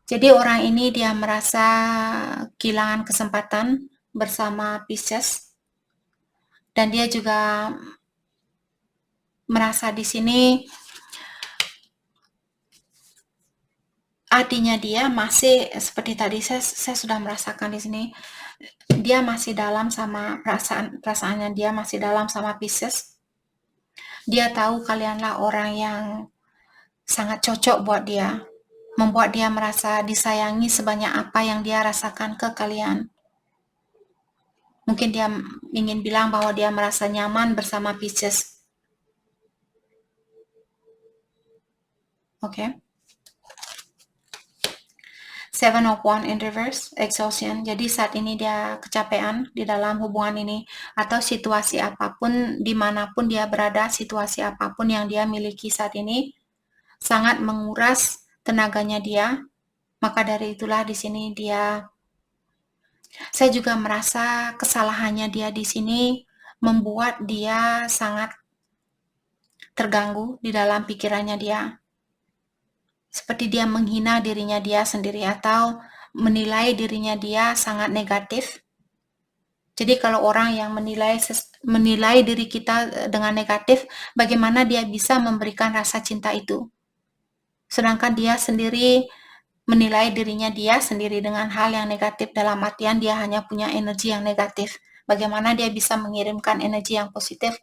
Jadi orang ini dia merasa kehilangan kesempatan bersama Pisces, dan dia juga merasa di sini hatinya dia masih seperti tadi saya sudah merasakan di sini, dia masih dalam sama perasaannya dia masih dalam sama Pisces. Dia tahu kalianlah orang yang sangat cocok buat dia, membuat dia merasa disayangi sebanyak apa yang dia rasakan ke kalian. Mungkin dia ingin bilang bahwa dia merasa nyaman bersama Pisces. Oke. Seven of Wands in reverse, exhaustion. Jadi saat ini dia kecapean di dalam hubungan ini, atau situasi apapun, dimanapun dia berada, situasi apapun yang dia miliki saat ini sangat menguras tenaganya dia. Maka dari itulah di sini saya juga merasa kesalahannya dia di sini membuat dia sangat terganggu di dalam pikirannya dia. Seperti dia menghina dirinya dia sendiri, atau menilai dirinya dia sangat negatif. Jadi kalau orang yang menilai diri kita dengan negatif, bagaimana dia bisa memberikan rasa cinta itu? Sedangkan dia sendiri menilai dirinya dia sendiri dengan hal yang negatif, dalam artian dia hanya punya energi yang negatif. Bagaimana dia bisa mengirimkan energi yang positif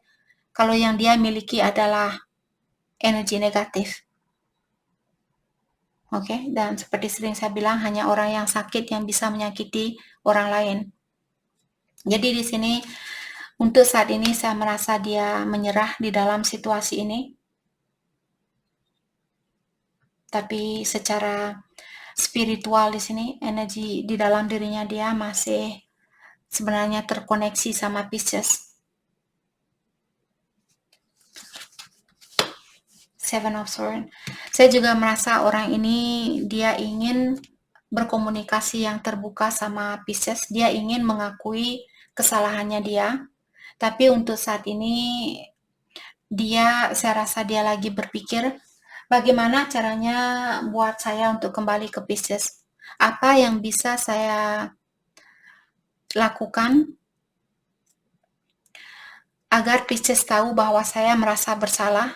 kalau yang dia miliki adalah energi negatif? Oke, dan seperti sering saya bilang, hanya orang yang sakit yang bisa menyakiti orang lain. Jadi di sini untuk saat ini saya merasa dia menyerah di dalam situasi ini. Tapi secara spiritual di sini, energi di dalam dirinya dia masih sebenarnya terkoneksi sama Pisces. Seven of Swords. Saya juga merasa orang ini dia ingin berkomunikasi yang terbuka sama Pisces. Dia ingin mengakui kesalahannya dia. Tapi untuk saat ini saya rasa dia lagi berpikir bagaimana caranya buat saya untuk kembali ke Pisces. Apa yang bisa saya lakukan agar Pisces tahu bahwa saya merasa bersalah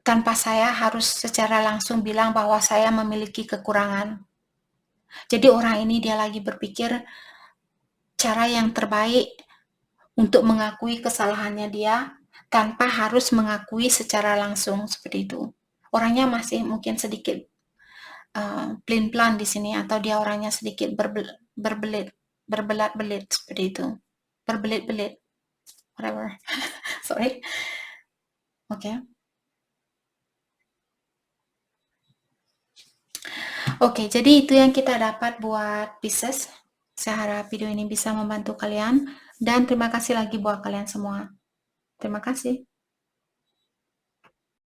tanpa saya harus secara langsung bilang bahwa saya memiliki kekurangan. Jadi orang ini dia lagi berpikir cara yang terbaik untuk mengakui kesalahannya dia tanpa harus mengakui secara langsung seperti itu. Orangnya masih mungkin sedikit pelin-pelan di sini, atau dia orangnya sedikit berbelat-belit seperti itu. Berbelit-belit. Whatever. Sorry. Oke. Oke, jadi itu yang kita dapat buat Pisces. Saya harap video ini bisa membantu kalian, dan terima kasih lagi buat kalian semua. Terima kasih.